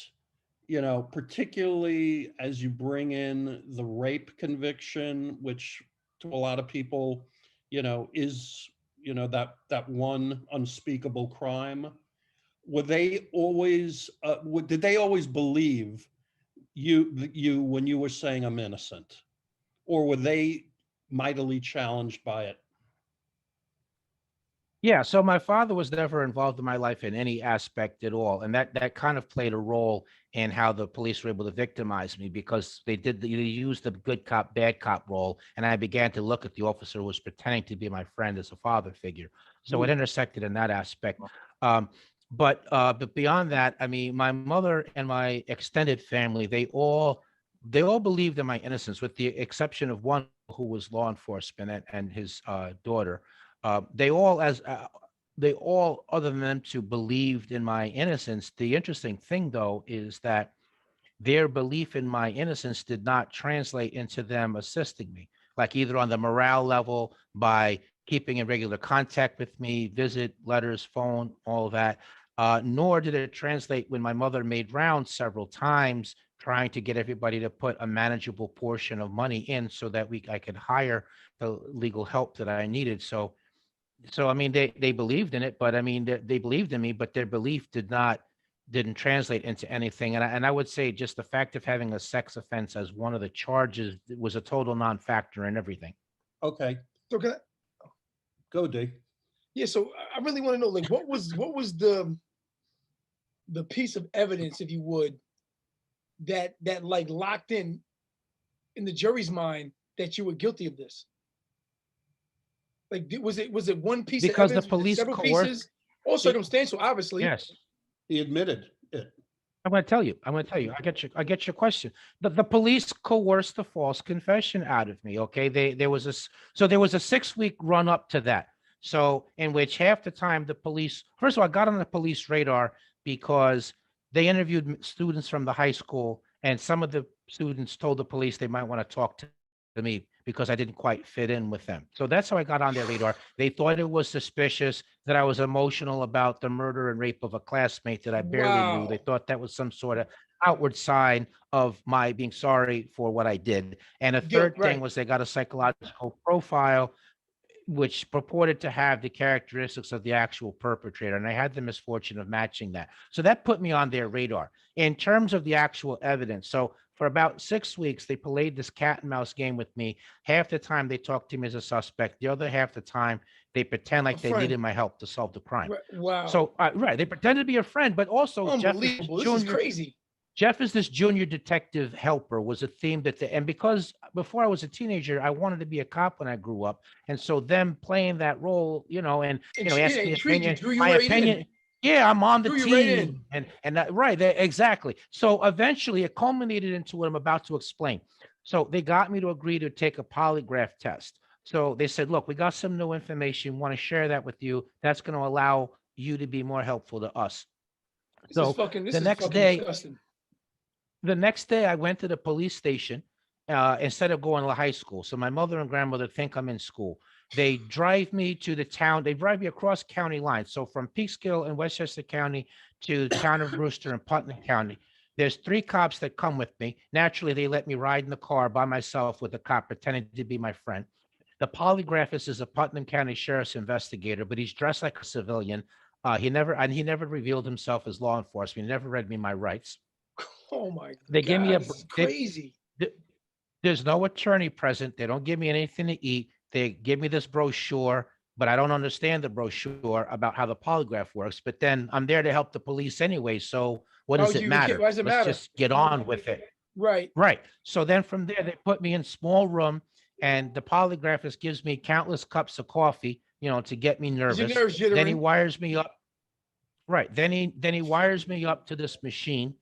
particularly as you bring in the rape conviction, which to a lot of people, is, that one unspeakable crime. Were they always, did they always believe you when you were saying I'm innocent? Or were they mightily challenged by it? Yeah, so my father was never involved in my life in any aspect at all, and that kind of played a role in how the police were able to victimize me, because they used the good cop, bad cop role, and I began to look at the officer who was pretending to be my friend as a father figure. So it intersected in that aspect. But beyond that, I mean, my mother and my extended family, they all believed in my innocence, with the exception of one who was law enforcement and his daughter. They all, other than them two, believed in my innocence. The interesting thing, though, is that their belief in my innocence did not translate into them assisting me, like either on the morale level by keeping in regular contact with me, visit, letters, phone, all of that. Nor did it translate when my mother made rounds several times trying to get everybody to put a manageable portion of money in so that I could hire the legal help that I needed. So I mean, they believed in it, but I mean, they believed in me, but their belief didn't translate into anything. And I would say just the fact of having a sex offense as one of the charges was a total non-factor in everything. Okay, So can I, go D. yeah, so I really want to know, like, what was the piece of evidence, if you would, that like locked in the jury's mind that you were guilty of this? Like, was it one piece Because of the evidence? Was it police several coerced- pieces? All circumstantial, obviously. Yes. He admitted it. I'm going to tell you. I get your question. The police coerced the false confession out of me. Okay. There was a 6-week run up to that. So in which half the time the police, first of all, I got on the police radar because they interviewed students from the high school, and some of the students told the police they might want to talk to me because I didn't quite fit in with them. So that's how I got on their radar. They thought it was suspicious that I was emotional about the murder and rape of a classmate that I barely knew. They thought that was some sort of outward sign of my being sorry for what I did. And a third thing was they got a psychological profile which purported to have the characteristics of the actual perpetrator. And I had the misfortune of matching that. So that put me on their radar. In terms of the actual evidence, so for about 6 weeks, they played this cat and mouse game with me. Half the time they talked to me as a suspect. The other half the time they pretend like they needed my help to solve the crime. Wow. So, they pretended to be a friend, but also unbelievable. This is crazy. Jeff is this junior detective helper was a theme and because before I was a teenager, I wanted to be a cop when I grew up. And so them playing that role, asking my opinion. Yeah, I'm on the team. And that, right. Exactly. So eventually it culminated into what I'm about to explain. So they got me to agree to take a polygraph test. So they said, look, we got some new information. Want to share that with you. That's going to allow you to be more helpful to us. So This the is next fucking day, disgusting. I went to the police station instead of going to high school. So my mother and grandmother think I'm in school. They drive me to the town. They drive me across county lines. So from Peekskill in Westchester County to the town of Brewster in Putnam County. There's 3 cops that come with me. Naturally, they let me ride in the car by myself with a cop pretending to be my friend. The polygraphist is a Putnam County Sheriff's investigator, but he's dressed like a civilian. He never revealed himself as law enforcement. He never read me my rights. Oh my They give me God, this is crazy. there's no attorney present. They don't give me anything to eat. They give me this brochure, but I don't understand the brochure about how the polygraph works. But then I'm there to help the police anyway. So what How does would it you even care? matter? Why does it Let's matter? just get on with it. Right. Right. So then from there, they put me in small room and the polygraphist gives me countless cups of coffee, to get me 'Cause nervous. your nerves Then he jittering. wires me up. Right. Then he wires me up to this machine.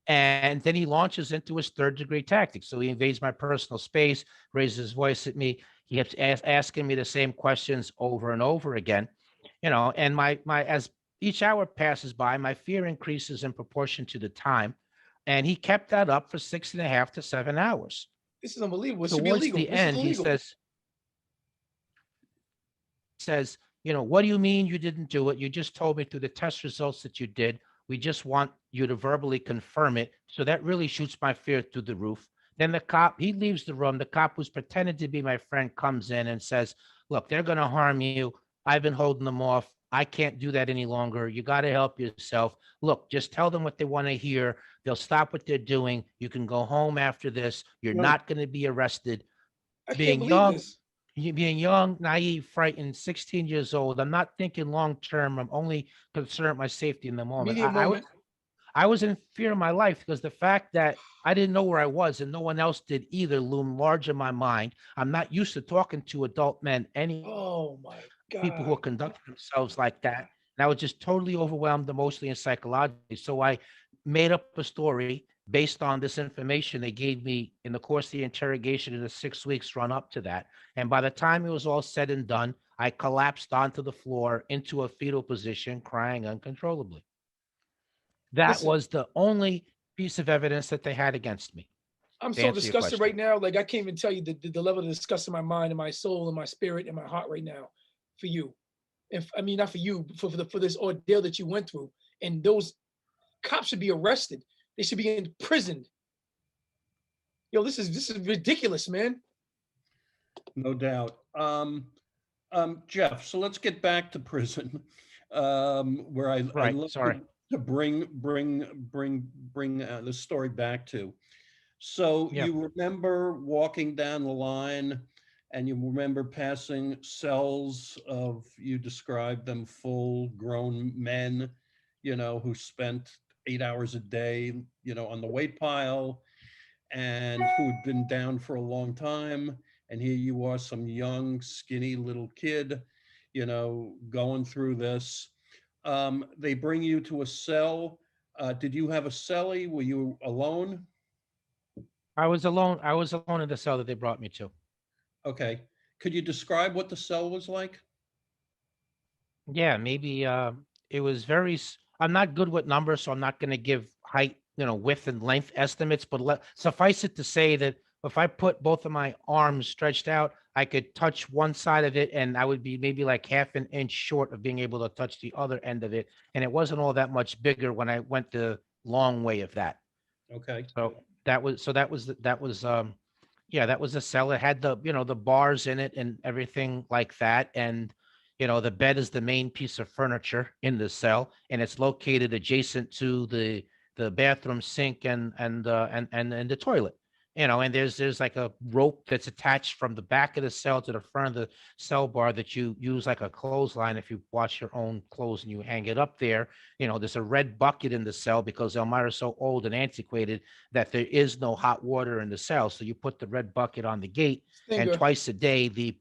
And then he launches into his 3rd-degree tactics. So he invades my personal space, raises his voice at me. He keeps asking me the same questions over and over again, and my as each hour passes by, my fear increases in proportion to the time. And he kept that up for 6.5 to 7 hours. This is unbelievable. It should be Towards illegal. the This is end, he illegal. says, what do you mean you didn't do it? You just told me through the test results that you did. We just want you to verbally confirm it. So that really shoots my fear through the roof. Then the cop, he leaves the room. The cop who's pretending to be my friend comes in and says, look, they're going to harm you. I've been holding them off. I can't do that any longer. You got to help yourself. Look, just tell them what they want to hear. They'll stop what they're doing. You can go home after this. You're Right. not going to be arrested. I can't Being believe young, this. being young, naive, frightened, 16 years old. I'm not thinking long term. I'm only concerned with my safety in the moment. Immediate moment. I was in fear of my life because the fact that I didn't know where I was and no one else did either loomed large in my mind. I'm not used to talking to adult men, any Oh my people who are God. conducting themselves like that. And I was just totally overwhelmed emotionally and psychologically. So I made up a story based on this information they gave me in the course of the interrogation in the 6 weeks run up to that. And by the time it was all said and done, I collapsed onto the floor into a fetal position, crying uncontrollably. That Listen, was the only piece of evidence that they had against me. I'm to so answer your disgusted right question. now. Like I can't even tell you the level of disgust in my mind and my soul and my spirit and my heart right now for you. And I mean, not for you, for this ordeal that you went through. And those cops should be arrested. They should be imprisoned. Yo, this is ridiculous, man. No doubt. Jeff, so let's get back to prison, where I Right, love sorry. to bring the story back to. So Yep. you remember walking down the line, and you remember passing cells of, you described them, full-grown men, who spent 8 hours a day, on the weight pile, and who'd been down for a long time. And here you are, some young, skinny little kid, going through this. They bring you to a cell. Did you have a cellie? Were you alone? I was alone. I was alone in the cell that they brought me to. Okay. Could you describe what the cell was like? Yeah, maybe it was I'm not good with numbers, so I'm not going to give height, width and length estimates, but suffice it to say that if I put both of my arms stretched out, I could touch one side of it and I would be maybe like half an inch short of being able to touch the other end of it. And it wasn't all that much bigger when I went the long way of that. Okay. So that was yeah, that was a cell. It had the bars in it and everything like that. And the bed is the main piece of furniture in the cell, and it's located adjacent to the bathroom sink and the toilet. And there's like a rope that's attached from the back of the cell to the front of the cell bar that you use like a clothesline if you wash your own clothes and you hang it up there. There's a red bucket in the cell because Elmira's so old and antiquated that there is no hot water in the cell. So you put the red bucket on the gate, and Stinger. twice a day the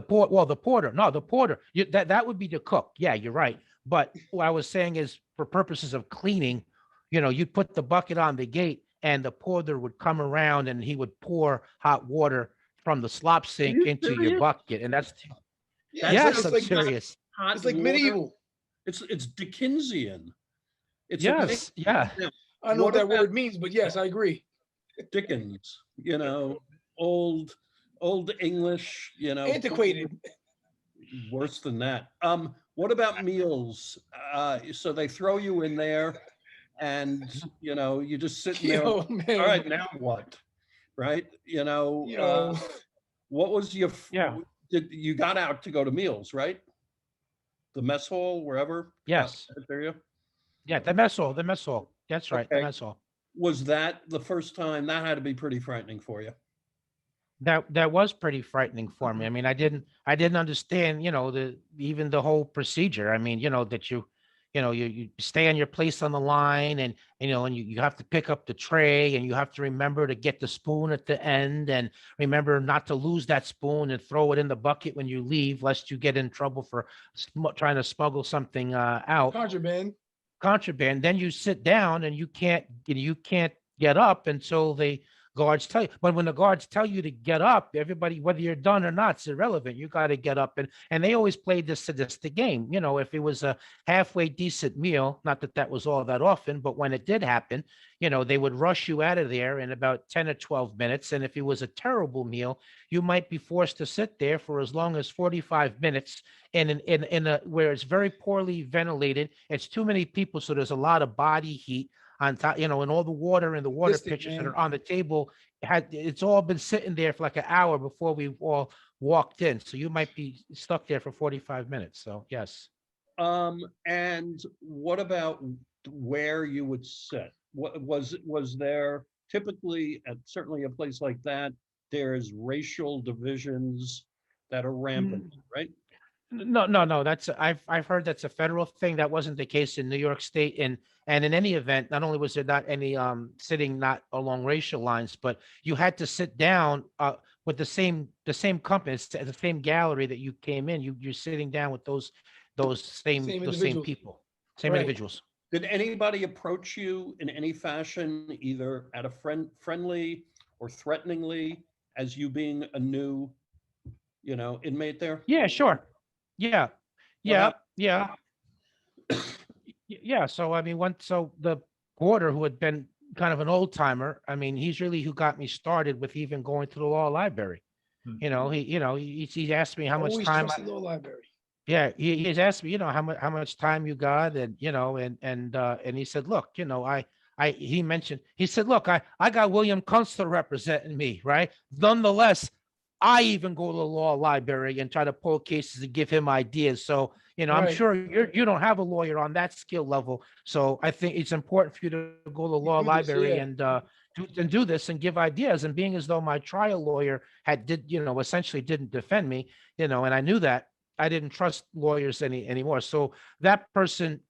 porter, that would be the cook. Yeah, you're right. But what I was saying is, for purposes of cleaning, you'd put the bucket on the gate and the porter would come around and he would pour hot water from the slop sink you into your serious? bucket, and that's Yeah, That's it's like, yes, it's I'm like, serious. hot it's like water. medieval. It's Dickensian. It's amazing. Yes, yeah. Now, I don't know what what that about word means, but yes, I agree. Dickens? Old English. Antiquated. Worse than that. What about meals? So they throw you in there, and you're just sitting there. Yo, All man. right, now what? Right? Yo. What was your? Yeah. Did you got out to go to meals? Right? The mess hall, wherever. Yes. Cafeteria. Yeah, the mess hall, the mess hall. That's right, the Okay. mess hall. Was that the first time? That had to be pretty frightening for you. That was pretty frightening for me. Mhm. I mean, I didn't understand, even the whole procedure. I mean, that you stay on your place on the line, and you have to pick up the tray, and you have to remember to get the spoon at the end, and remember not to lose that spoon and throw it in the bucket when you leave, lest you get in trouble for trying to smuggle something out. Contraband. Then you sit down and you can't get up until the guards tell you. But when the guards tell you to get up, everybody, whether you're done or not, it's irrelevant. You got to get up, and they always played this the game. If it was a halfway decent meal, not that that was all that often, but when it did happen, they would rush you out of there in about 10 or 12 minutes. And if it was a terrible meal, you might be forced to sit there for as long as 45 minutes in a where it's very poorly ventilated. It's too many people, so there's a lot of body heat on top, and all the water and the water Listen, pitchers that man. are on the table it's all been sitting there for like an hour before we all walked in. So you might be stuck there for 45 minutes. So yes. And what about where you would sit? What was there typically at certainly a place like that, there's racial divisions that are rampant, right? No. I've heard that's a federal thing. That wasn't the case in New York State. And in any event, not only was there not any sitting not along racial lines, but you had to sit down with the same company, it's the same gallery that you came in. You're sitting down with those Same same individuals. people, same Right. individuals. Did anybody approach you in any fashion, either at a friendly or threateningly, as you being a new, inmate there? Yeah, sure. Yeah. What Yeah. happened? Yeah. Yeah. So I mean, so the porter who had been kind of an old timer, I mean, he's really who got me started with even going to the law library. Hmm. He asked me how much Always time. trust the law library. Yeah, he's asked me, how much time you got, and and he said, look, he said, look, I got William Kunstler representing me, right? Nonetheless, I even go to the law library and try to pull cases and give him ideas. So, I'm Right. sure you don't have a lawyer on that skill level. So I think it's important for you to go to the law do this, library yeah. and do this and give ideas. And being as though my trial lawyer essentially didn't defend me, and I knew that, I didn't trust lawyers anymore. So that person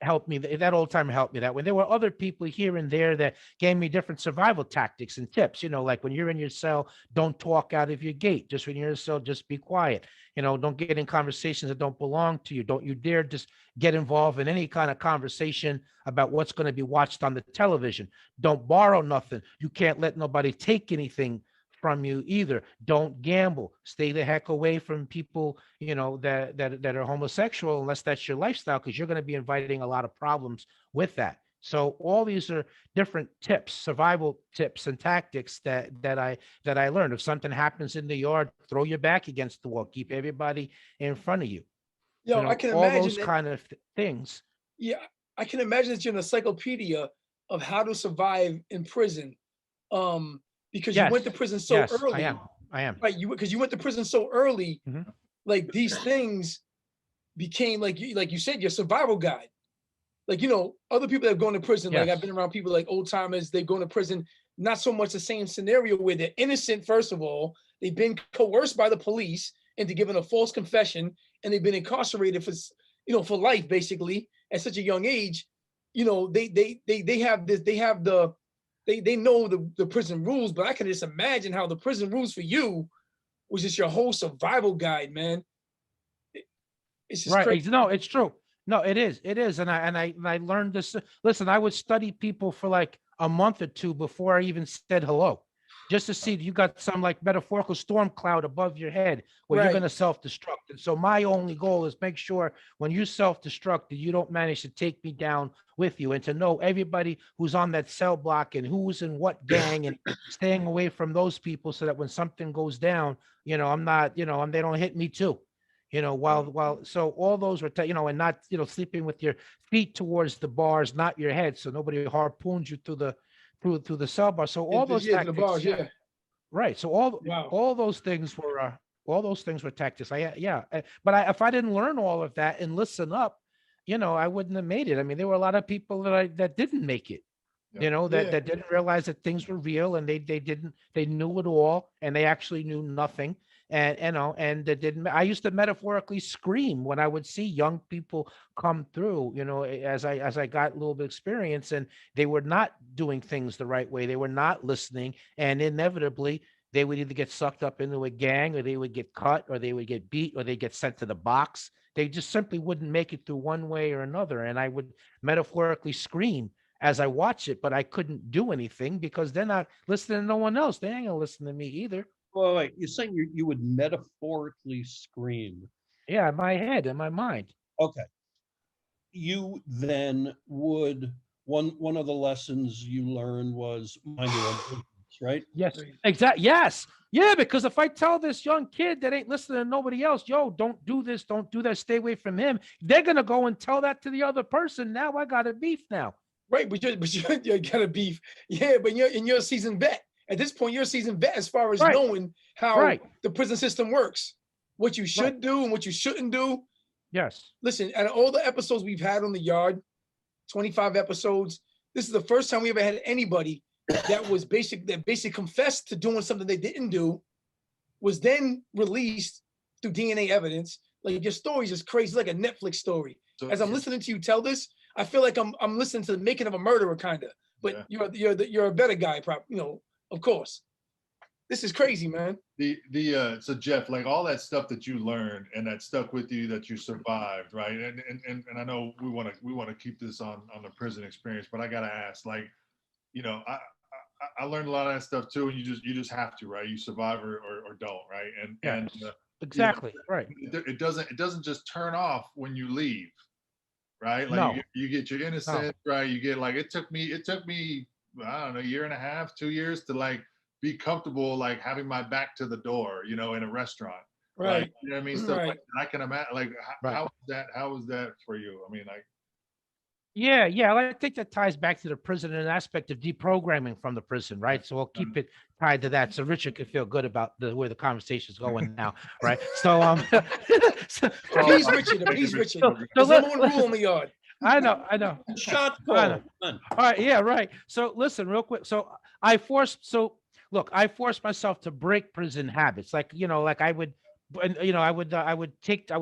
helped me. That old timer helped me that way. There were other people here and there that gave me different survival tactics and tips. Like when you're in your cell, don't talk out of your gate. Just when you're in your cell, just be quiet. Don't get in conversations that don't belong to you. Don't you dare just get involved in any kind of conversation about what's going to be watched on the television. Don't borrow nothing. You can't let nobody take anything from you either. Don't gamble. Stay the heck away from people, that are homosexual, unless that's your lifestyle, because you're going to be inviting a lot of problems with that. So all these are different tips, survival tips and tactics that I learned. If something happens in the yard, throw your back against the wall. Keep everybody in front of you. Yo, I can all imagine those that. kind of things. Yeah, I can imagine that you're an encyclopedia of how to survive in prison. Because you went to Yes. prison so Yes, early. I am. Right, because you went to prison so early, Mhm. like these things became like you said, your survival guide. Like, other people that have gone to prison, like Yes. I've been around people like old timers, they've gone to prison, not so much the same scenario where they're innocent, first of all, they've been coerced by the police into giving a false confession, and they've been incarcerated for life, basically, at such a young age. They have this, they know the prison rules, but I can just imagine how the prison rules for you was just your whole survival guide, man. It's just Right. crazy. No, it's true. No, it is. It is. And I learned this. Listen, I would study people for like a month or two before I even said hello, just to see you got some like metaphorical storm cloud above your head where you're Right. going to self-destruct. And so my only goal is make sure when you self-destruct that you don't manage to take me down with you, and to know everybody who's on that cell block and who's in what gang, and staying away from those people so that when something goes down, I'm not, and they don't hit me too. So all those were, and not, sleeping with your feet towards the bars, not your head, so nobody harpoons you through the cell bar. So all those Yeah, to the tactics, bars, yeah. right? So all Wow. all those things were tactics. But if I didn't learn all of that and listen up, I wouldn't have made it. I mean, there were a lot of people that didn't make it. Yeah. That didn't realize that things were real, and they knew it all, and they actually knew nothing. And they didn't. I used to metaphorically scream when I would see young people come through, as I got a little bit of experience, and they were not doing things the right way. They were not listening, and inevitably they would either get sucked up into a gang, or they would get cut, or they would get beat, or they get sent to the box. They just simply wouldn't make it through one way or another. And I would metaphorically scream as I watch it, but I couldn't do anything because they're not listening to no one else. They ain't gonna listen to me either. Well, wait, you're saying you would metaphorically scream. Yeah, in my head, in my mind. Okay. You then would, one of the lessons you learned was mind your own business, right? Yes, Right. exactly. Yes. Yeah, because if I tell this young kid that ain't listening to nobody else, yo, don't do this, don't do that, stay away from him, they're gonna go and tell that to the other person. Now I got a beef now. Right, but you're gonna beef. Yeah, but you're a seasoned vet. At this point, you're a seasoned vet as far as Right. knowing how Right. the prison system works, what you should do and what you shouldn't do. Yes. Listen, out of all the episodes we've had on the yard, 25 episodes, this is the first time we ever had anybody that basically confessed to doing something they didn't do, was then released through DNA evidence. Like, your story's just crazy, like a Netflix story. So- As I'm listening to you tell this, I feel like I'm listening to the making of a murderer, kind of. But you're a better guy, of course. This is crazy, man. So Jeff, like all that stuff that you learned and that stuck with you, that you survived, right? And I know we want to keep this on the prison experience, but I gotta ask, like, I learned a lot of that stuff too, and you just have to, right? You survive or don't, right? And Exactly. Right. it doesn't just turn off when you leave, right? Like No. you get your innocence, right? You get, like, it took me I don't know, a year and a half, 2 years to like be comfortable, like having my back to the door, in a restaurant. Right. Like, you know what I mean? Stuff Right. like that. I can imagine, like, Right. how was that for you? I mean, like, Yeah, yeah. I think that ties back to the prison and an aspect of deprogramming from the prison, right? So we'll keep it tied to that, so Richard can feel good about where the conversation's going now, right? So Appease Richard. Appease Richard. So There's let- number one rule in the yard. I know. Shot I call. know. Come on. All right, yeah, right. So listen, real quick. I forced myself to break prison habits. Like, like I would, I would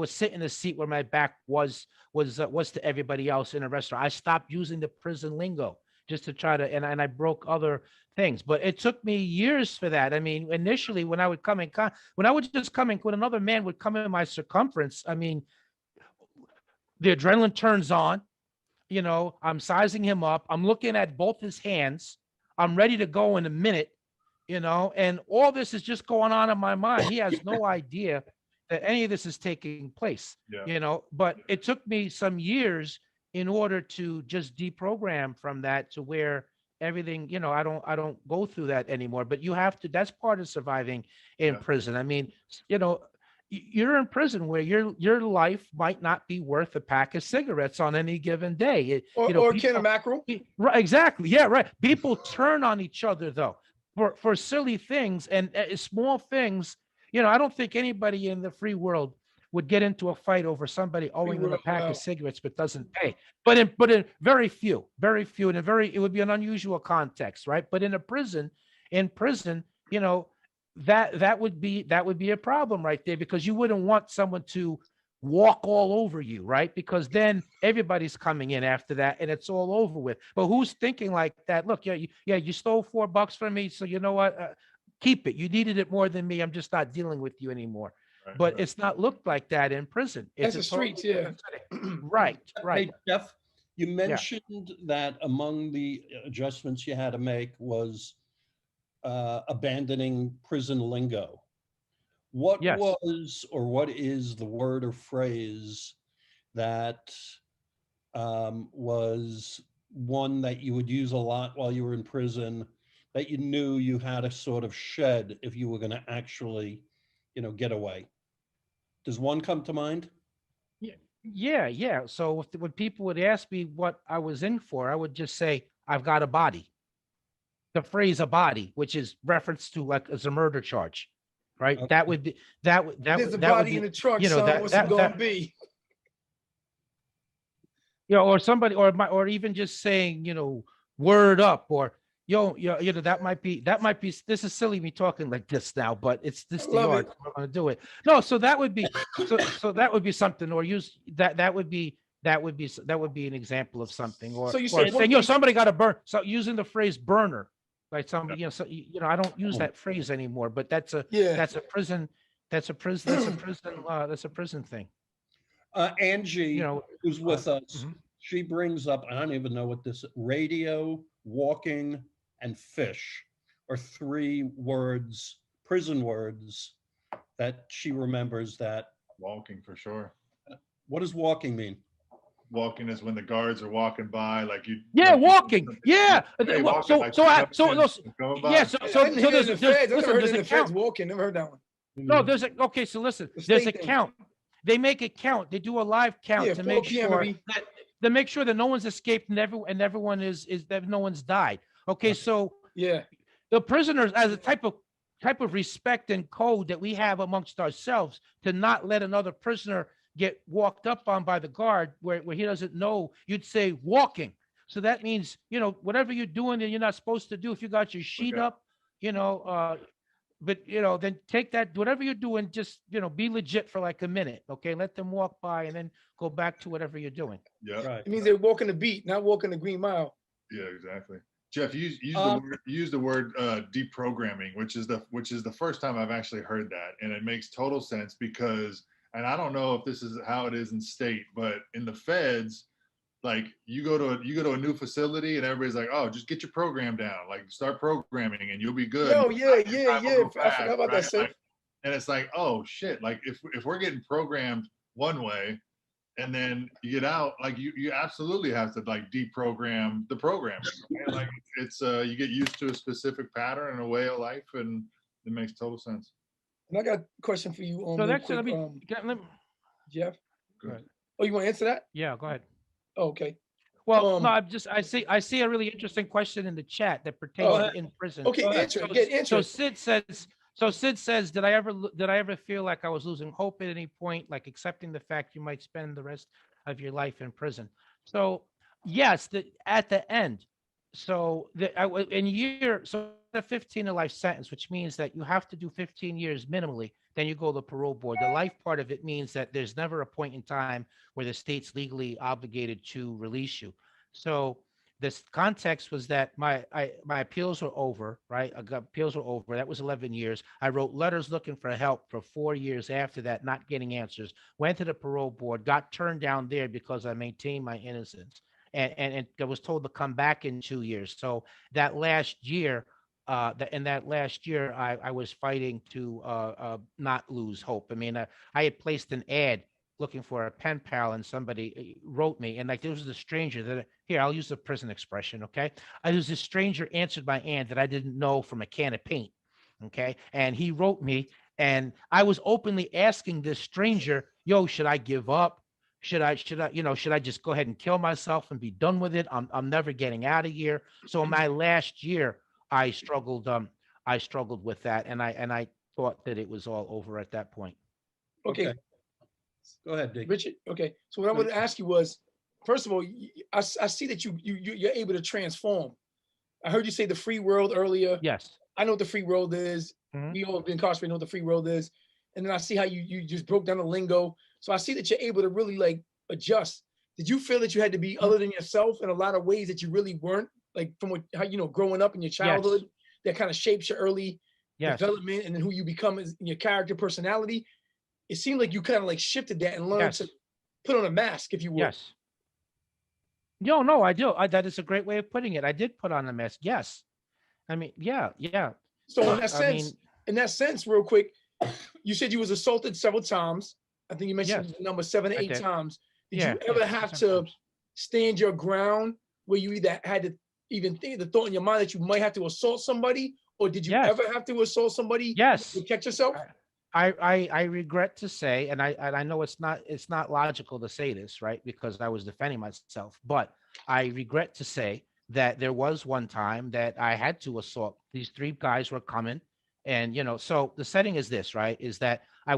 sit in a seat where my back was to everybody else in a restaurant. I stopped using the prison lingo just to try to, and I broke other things, but it took me years for that. I mean, initially when I would when another man would come in my circumference, I mean, the adrenaline turns on. I'm sizing him up. I'm looking at both his hands. I'm ready to go in a minute, and all this is just going on in my mind. He has no idea that any of this is taking place, but it took me some years in order to just deprogram from that to where everything, I don't go through that anymore. But you have to, that's part of surviving in prison. I mean, you're in prison where your life might not be worth a pack of cigarettes on any given day. Or a can of mackerel. Right, exactly. Yeah, right. People turn on each other though for silly things and small things. I don't think anybody in the free world would get into a fight over somebody owing them a pack of cigarettes but doesn't pay. But in very few, and it would be an unusual context, right? But in prison, that would be a problem right there, because you wouldn't want someone to walk all over you, right? Because then everybody's coming in after that and it's all over with. But who's thinking like that? Look, you stole $4 from me, so you know what? Keep it. You needed it more than me. I'm just not dealing with you anymore. But it's not looked like that in prison. That's It's the streets, yeah. Right. Hey, Jeff, you mentioned that among the adjustments you had to make was abandoning prison lingo. What Yes. was or what is the word or phrase that was one that you would use a lot while you were in prison that you knew you had to sort of shed if you were going to actually, get away? Does one come to mind? Yeah. So when people would ask me what I was in for, I would just say, I've got a body. The phrase "a body," which is reference to like as a murder charge, right? That would be There's a that would body in be, the truck, you know, son. What's it gonna that be? or somebody or even just saying, word up or that might be this is silly me talking like this now, but it's I this the love art. it. I'm gonna do it. No, so that would be so that would be something, or use that would be an example of something, So you or said one saying, thing. somebody got to burn. So using the phrase burner, like Yeah. somebody, I don't use Oh. that phrase anymore, but that's a Yeah. prison, that's a prison thing. Angie, who's with us, Mhm. she brings up, I don't even know what this, radio, walking, and fish are three words, prison words, that she remembers that. Walking for sure. What does walking mean? Walking is when the guards are walking by, like you. Yeah, like you- walking. Yeah. Hey, walking, So like so you I coming so in, those coming yeah. by. So I didn't hear that in the feds. I never heard it there's in a the feds count. walking. Never heard that one. No, there's a okay. So listen, The there's a state thing. count. They make a count. They do a live count Yeah, to 4 make p.m. sure every. that no one's escaped and everyone is that no one's died. Okay, Right. so Yeah. the prisoners, as a type of respect and code that we have amongst ourselves, to not let another prisoner get walked up on by the guard where he doesn't know, you'd say walking. So that means, whatever you're doing that you're not supposed to do, if you got your sheet Okay. up, but then take that, whatever you're doing, just be legit for like a minute. Okay, let them walk by and then go back to whatever you're doing. Yeah, Right. It means they're walking the beat, not walking the Green Mile. yeah, exactly. Jeff, Um, use the word deprogramming, which is the first time I've actually heard that, and it makes total sense because, and I don't know if this is how it is in state, but in the feds, like you go to a new facility and everybody's like, oh, just get your program down, like start programming and you'll be good. Yo, yeah. Time will go I forgot about that, fast, Seth. right? And it's like, oh shit, like if we're getting programmed one way and then you get out, like you absolutely have to like deprogram the programming. Right? Like it's you get used to a specific pattern and a way of life, and it makes total sense. And I got a question for you, So real that's quick, Jeff. Go ahead. Oh, you want to answer that? yeah, go ahead. Oh, okay. Well, no, Um, I see a really interesting question in the chat that pertains Oh, to in prison. Okay, Go ahead. answer it. Get answer So it. Sid says, did I ever feel like I was losing hope at any point, like accepting the fact you might spend the rest of your life in prison? So yes, at the end. So a 15 to life sentence, which means that you have to do 15 years minimally, then you go to the parole board. The life part of it means that there's never a point in time where the state's legally obligated to release you. So this context was that my appeals were over, right? Appeals were over. That was 11 years. I wrote letters looking for help for 4 years after that, not getting answers. Went to the parole board, got turned down there because I maintained my innocence, and I was told to come back in 2 years. So that last year, I was fighting to not lose hope. I mean, I had placed an ad looking for a pen pal, and somebody wrote me, and like there was a stranger that here I'll use the prison expression, okay? I was a stranger answered my ad that I didn't know from a can of paint, okay? And he wrote me, and I was openly asking this stranger, "Yo, should I give up? Should I just go ahead and kill myself and be done with it? I'm never getting out of here." So in my last year, I struggled with that, and I thought that it was all over at that point. Okay, Go ahead, Dick. Richard. Okay. So what I wanted to ask you was, first of all, I see that you're able to transform. I heard you say the free world earlier. Yes. I know what the free world is. Mhm. We all have been incarcerated, know what the free world is. And then I see how you just broke down the lingo. So I see that you're able to really like adjust. Did you feel that you had to be other than yourself in a lot of ways that you really weren't? Like from how growing up in your childhood, that kind of shapes your early Yes. development and then who you become in your character, personality. It seemed like you kind of like shifted that and learned Yes. to put on a mask, if you will. Yes. No, I do. That is a great way of putting it. I did put on a mask. Yes. I mean, yeah. So in that I sense, mean, real quick, you said you was assaulted several times. I think you mentioned yes, the number 7 to I 8 did. times. Did Yeah, you yeah, ever six or have seven to times. stand your ground where you either had to even think the thought in your mind that you might have to assault somebody, or did you Yes, ever have to assault somebody yes. to catch yourself? I regret to say, and I know it's not logical to say this, right? Because I was defending myself, but I regret to say that there was one time that I had to assault. These three guys were coming, and so the setting is this, right? Is that I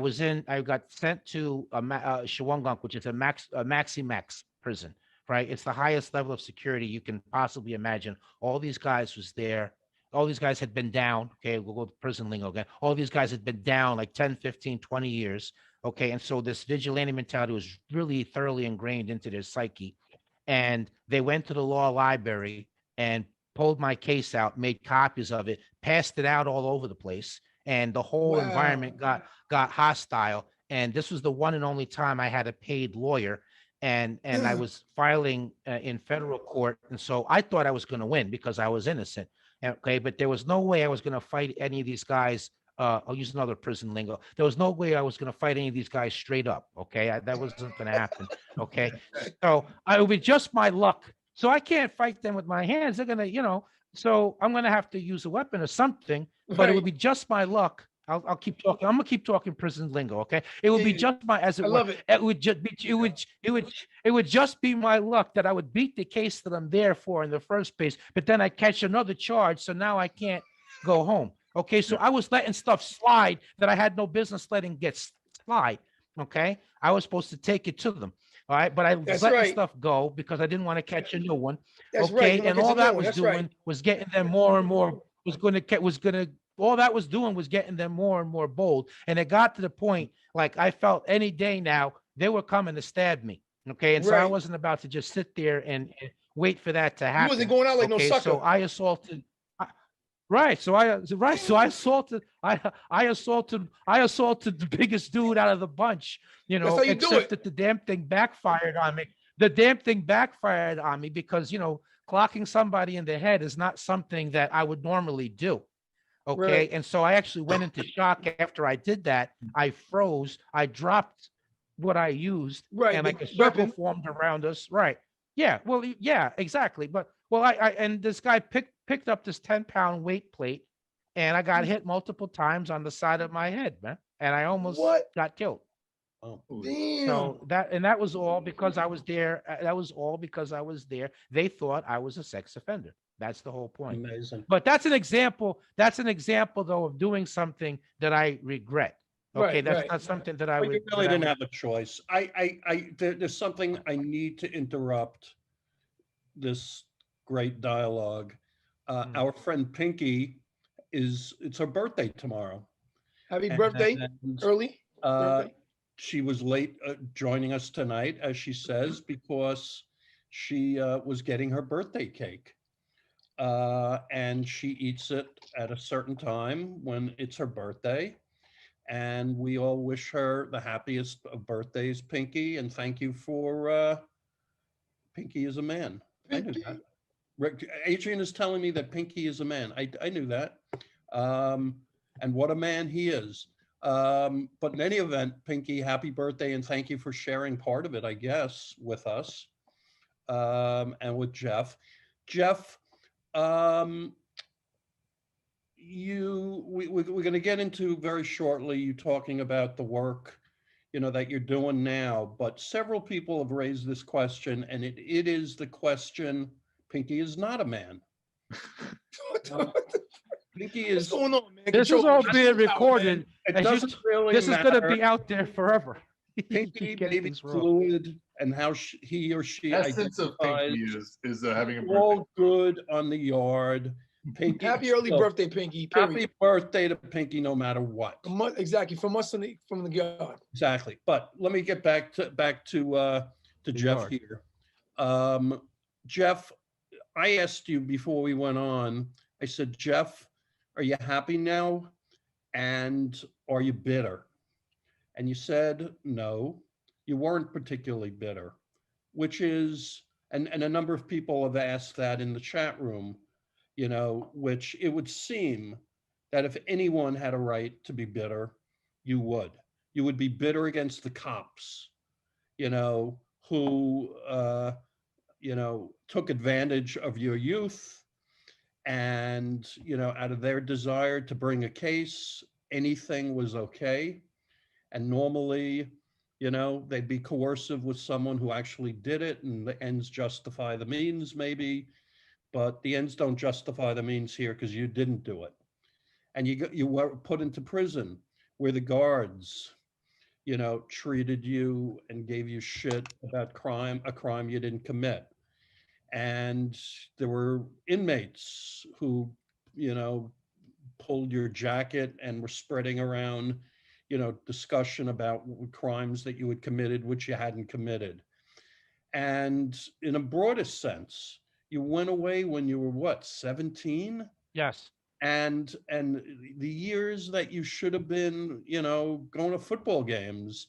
got sent to Shawangunk, which is a maxi max prison, right? It's the highest level of security you can possibly imagine. All these guys was there, all these guys had been down. Okay, we'll go to prison lingo again. All these guys had been down like 10, 15, 20 years. Okay. And so this vigilante mentality was really thoroughly ingrained into their psyche. And they went to the law library and pulled my case out, made copies of it, passed it out all over the place. And the whole Wow. environment got hostile. And this was the one and only time I had a paid lawyer. And I was filing in federal court. And so I thought I was going to win because I was innocent. Okay, but there was no way I was going to fight any of these guys. I'll use another prison lingo. There was no way I was going to fight any of these guys straight up. Okay, that wasn't going to happen. Okay, so it would be just my luck. So I can't fight them with my hands. They're gonna, so I'm going to have to use a weapon or something. But it would Right. be just my luck. I'll keep talking. I'm gonna keep talking prison lingo. Okay, it would be Yeah, just my, as it I were. love it. It would just be. It would just be my luck that I would beat the case that I'm there for in the first place, but then I catch another charge, so now I can't go home. Okay, so Yeah. I was letting stuff slide that I had no business letting get slide. Okay, I was supposed to take it to them. All right, but I was That's letting right. stuff go because I didn't want to catch a new one. That's right. Okay, You want and to catch all a new that one. was That's right. doing was getting them more and more. All that was doing was getting them more and more bold. And it got to the point like I felt any day now they were coming to stab me. Okay. And so I Right. wasn't about to just sit there and wait for that to You wasn't happen. going out like no Okay. So sucker. I assaulted. Right. So I assaulted. I assaulted the biggest dude out of the bunch. That's how you do Except it. that the damn thing backfired on me. The damn thing backfired on me because clocking somebody in the head is not something that I would normally do. Okay. Right. And so I actually went into shock after I did that. I froze. I dropped what I used, Right. and The like a circle weapon. formed around us. Right. Yeah. Well, yeah, exactly. But well, and this guy picked up this 10-pound weight plate, and I got hit multiple times on the side of my head, man. And I almost What? got killed. Oh, Damn. So that was all because I was there. That was all because I was there. They thought I was a sex offender. That's the whole point. amazing. But that's an example. That's an example, though, of doing something that I regret. Okay, Right, that's right. not something that I But you would. really that I didn't would- have a choice. There's something I need to interrupt this great dialogue. Our friend Pinky it's her birthday tomorrow. Happy birthday. And, Early. uh, Birthday. she was late joining us tonight, as she says, because she was getting her birthday cake. And she eats it at a certain time when it's her birthday. And we all wish her the happiest of birthdays, Pinky, and thank you for Pinky is a man. I knew that. Adrian is telling me that Pinky is a man. I knew that. And what a man he is. But in any event, Pinky, happy birthday and thank you for sharing part of it, I guess, with us and with Jeff. Jeff, we're going to get into very shortly you talking about the work that you're doing now, but several people have raised this question, and it is the question: Pinky is not a man. Pinky What's is. going on, man? This is Control all the being message out, man. recorded. It As you doesn't really This is matter. going to be out there forever. You Pinky get may be this wrong. fluid, and how he or she Essence of identifies. Pinky is having a birthday. All good on the yard. Pinky. Happy early so, birthday, Pinky. Period. Happy birthday to Pinky, no matter what. Exactly. From us from the God. Exactly. But let me get back to Jeff yard. here. Jeff, I asked you before we went on. I said, Jeff, are you happy now? And are you bitter? And you said, no, you weren't particularly bitter, which is, and a number of people have asked that in the chat room, which it would seem that if anyone had a right to be bitter, you would. You would be bitter against the cops, who, took advantage of your youth and, out of their desire to bring a case, anything was okay. And normally, they'd be coercive with someone who actually did it, and the ends justify the means, maybe, but the ends don't justify the means here because you didn't do it. And you were put into prison where the guards, treated you and gave you shit about a crime you didn't commit. And there were inmates who, you know, pulled your jacket and were spreading around, discussion about crimes that you had committed, which you hadn't committed. And in a broadest sense, you went away when you were what, 17? Yes. And the years that you should have been, going to football games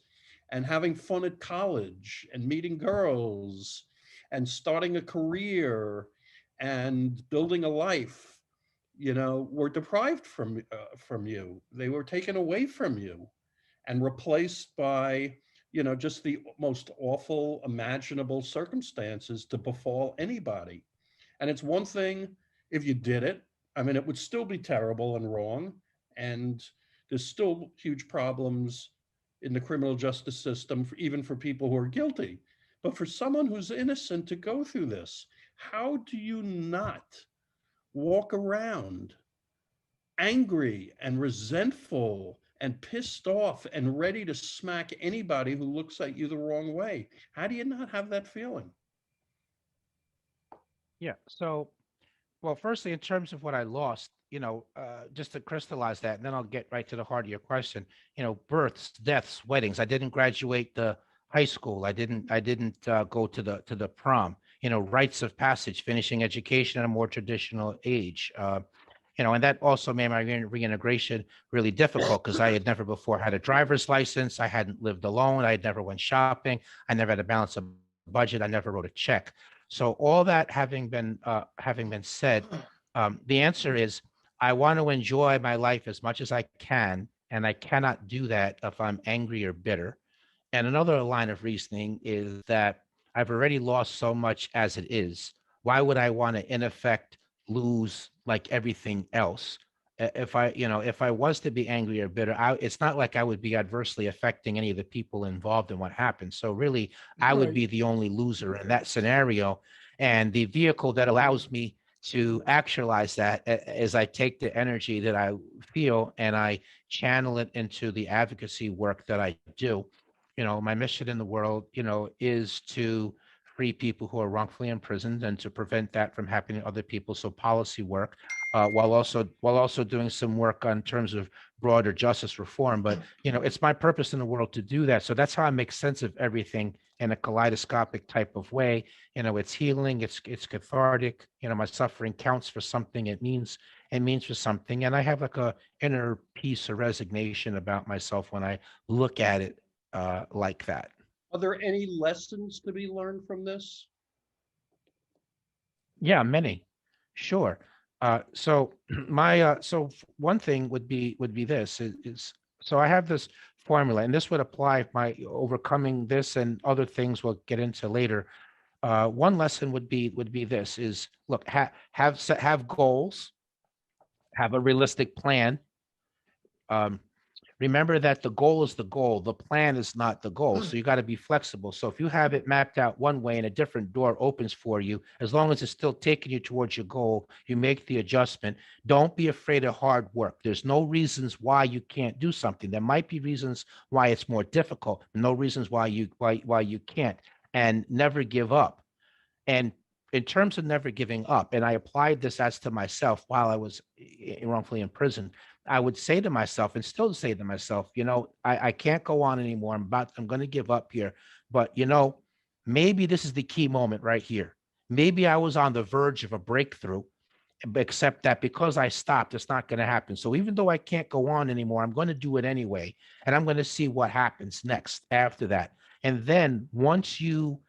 and having fun at college and meeting girls and starting a career and building a life, were deprived from you. They were taken away from you and replaced by, just the most awful imaginable circumstances to befall anybody. And it's one thing if you did it. I mean, it would still be terrible and wrong. And there's still huge problems in the criminal justice system, even for people who are guilty. But for someone who's innocent to go through this, how do you not walk around angry and resentful and pissed off and ready to smack anybody who looks at you the wrong way? How do you not have that feeling? Yeah. So, well, firstly, in terms of what I lost, just to crystallize that, and then I'll get right to the heart of your question. Births, deaths, weddings. I didn't graduate the high school. I didn't go to the prom. Rites of passage, finishing education at a more traditional age. And that also made my reintegration really difficult because I had never before had a driver's license. I hadn't lived alone. I had never went shopping. I never had to balance a budget. I never wrote a check. So all that having been said, the answer is I want to enjoy my life as much as I can, and I cannot do that if I'm angry or bitter. And another line of reasoning is that I've already lost so much as it is. Why would I want to, in effect, lose like everything else? If I was to be angry or bitter, it's not like I would be adversely affecting any of the people involved in what happened. So really, I would Right. be the only loser in that scenario. And the vehicle that allows me to actualize that is I take the energy that I feel and I channel it into the advocacy work that I do. My mission in the world, is to free people who are wrongfully imprisoned and to prevent that from happening to other people. So policy work, while also doing some work on terms of broader justice reform. But it's my purpose in the world to do that. So that's how I make sense of everything in a kaleidoscopic type of way. It's healing, it's cathartic. My suffering counts for something. It means for something. And I have like a inner peace or resignation about myself when I look at it like that. Are there any lessons to be learned from this? Yeah, many. Sure. So one thing would be this is so I have this formula, and this would apply if my overcoming this and other things we'll get into later. One lesson would be this is look, have goals, have a realistic plan. Um, Remember that the goal is the goal. The plan is not the goal. So you got to be flexible. So if you have it mapped out one way and a different door opens for you, as long as it's still taking you towards your goal, you make the adjustment. Don't be afraid of hard work. There's no reasons why you can't do something. There might be reasons why it's more difficult, no reasons why you can't. And never give up. And in terms of never giving up, and I applied this as to myself while I was wrongfully in prison, I would say to myself and still say to myself, I can't go on anymore. I'm going to give up here. But, maybe this is the key moment right here. Maybe I was on the verge of a breakthrough, except that because I stopped, it's not going to happen. So even though I can't go on anymore, I'm going to do it anyway. And I'm going to see what happens next after that. And then once you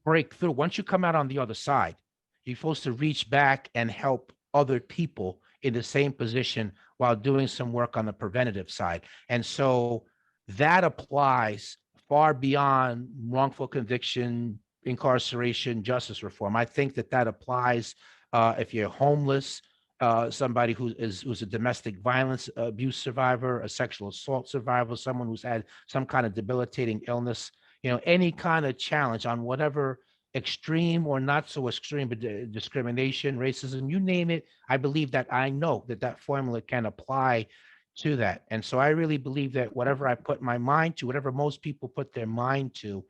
break through, once you come out on the other side, you're supposed to reach back and help other people in the same position while doing some work on the preventative side. And so that applies far beyond wrongful conviction, incarceration, justice reform. I think that that applies if you're homeless, somebody who's a domestic violence abuse survivor, a sexual assault survivor, someone who's had some kind of debilitating illness, any kind of challenge on whatever extreme or not so extreme, but discrimination, racism, you name it. I believe that I know that that formula can apply to that. And so I really believe that whatever I put my mind to, whatever most people put their mind to,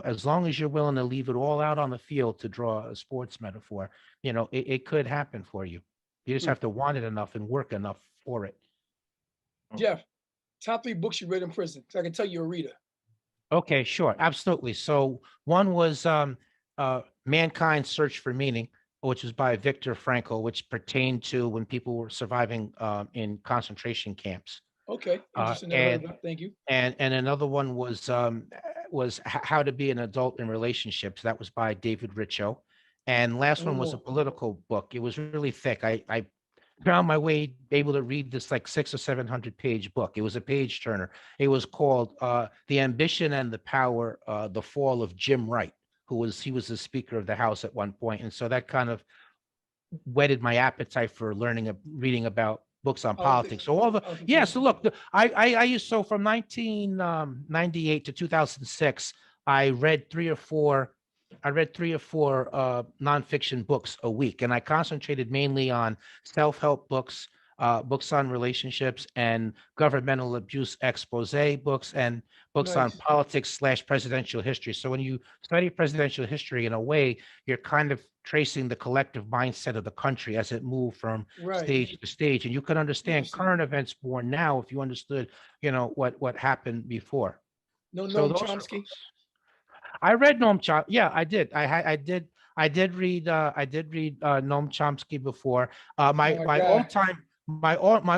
as long as you're willing to leave it all out on the field, to draw a sports metaphor, it could happen for you. You just Hmm. have to want it enough and work enough for it. Jeff, top 3 books you read in prison. So I can tell you're a reader. Okay, sure, absolutely. So one was Mankind's Search for Meaning, which was by Viktor Frankl, which pertained to when people were surviving in concentration camps. Okay, interesting. Never heard of that. Thank you. And another one was How to Be an Adult in Relationships. That was by David Richo. And last one was a Oh. political book. It was really thick. I found my way able to read this like 600 or 700 page book. It was a page turner. It was called The Ambition and the Power, The Fall of Jim Wright, he was the Speaker of the House at one point. And so that kind of whetted my appetite for reading about books on politics. So all the, yeah. So look, I used, so from 1998 to 2006, I read three or four nonfiction books a week, and I concentrated mainly on self-help books, books on relationships, and governmental abuse expose books, and books on Nice. politics/presidential history. So when you study presidential history, in a way, you're kind of tracing the collective mindset of the country as it moved from Right. stage to stage, and you could understand Interesting. current events more now if you understood, what happened before. No, So Noam those are Chomsky. books. I read Noam Chomsky. Yeah, I did. I did read Noam Chomsky before. My Oh, my God.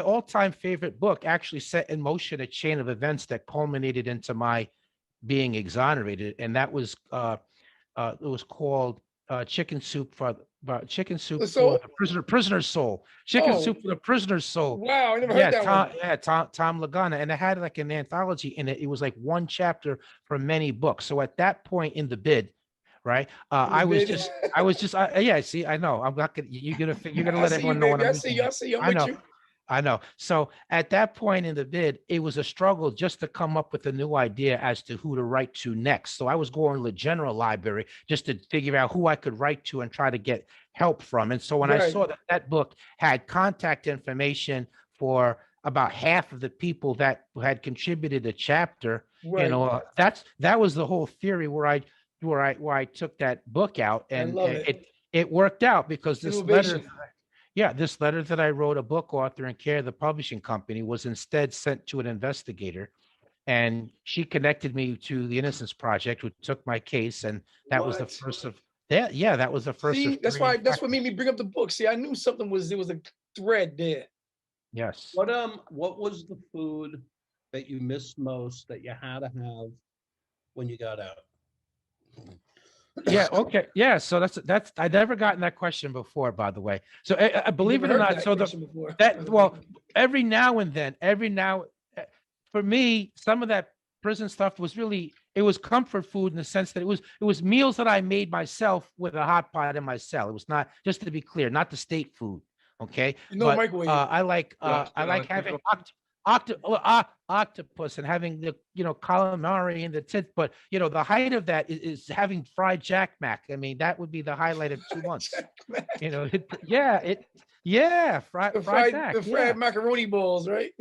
all-time favorite book actually set in motion a chain of events that culminated into my being exonerated, and that was it was called Chicken Soup for The Soul? the Prisoner's Soul. Chicken Oh. Soup for the Prisoner's Soul. Wow, I never Yeah, heard that one. Tom Lagana, and it had like an anthology in it. It was like one chapter from many books. So at that point in the bid, right? I was just, yeah. See, I know. I'm not gonna. You're gonna I let see everyone you, know what baby. I'm I see looking you. at. I see you. I'm I with know. you. I know. So at that point in the bid, it was a struggle just to come up with a new idea as to who to write to next. So I was going to the general library just to figure out who I could write to and try to get help from. And so when I Right. saw that that book had contact information for about half of the people that had contributed a chapter, Right. that was the whole theory where I took that book out, and love it. it worked out because this Innovation. this letter that I wrote, a book author in care of the publishing company, was instead sent to an investigator, and she connected me to the Innocence Project, who took my case, and that was the What? first of that. Yeah, that was the first. See, of that's three why. That's what factors. made me bring up the book. See, I knew something there was a thread there. Yes. What was the food that you missed most that you had to have when you got out? Yeah. Okay. Yeah. So that's I've never gotten that question before, by the way. So believe it Never or heard not, that so question before. every now and then, for me, some of that prison stuff was really, it was comfort food in the sense that it was meals that I made myself with a hot pot in my cell. It was not, just to be clear, not the state food. Okay. No But microwave. I like having octopus and having the calamari and the tits. But the height of that is having fried Jack Mac. I mean, that would be the highlight of 2 months. Fried Jack. The fried macaroni balls, right?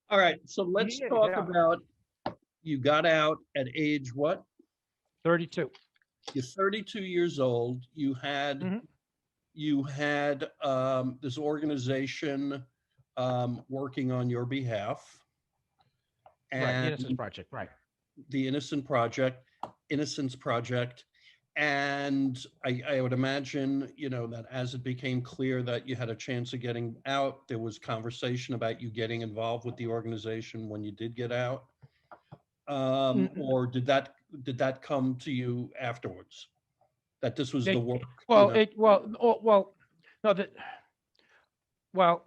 All right, so let's talk Yeah. about, you got out at age what? 32. You're 32 years old. You had Mhm. this organization working on your behalf, Right. The and Innocence Project. Right. the Innocence Project. And I would imagine, that as it became clear that you had a chance of getting out, there was conversation about you getting involved with the organization when you did get out. Or did that come to you afterwards? That this was the work? No, well,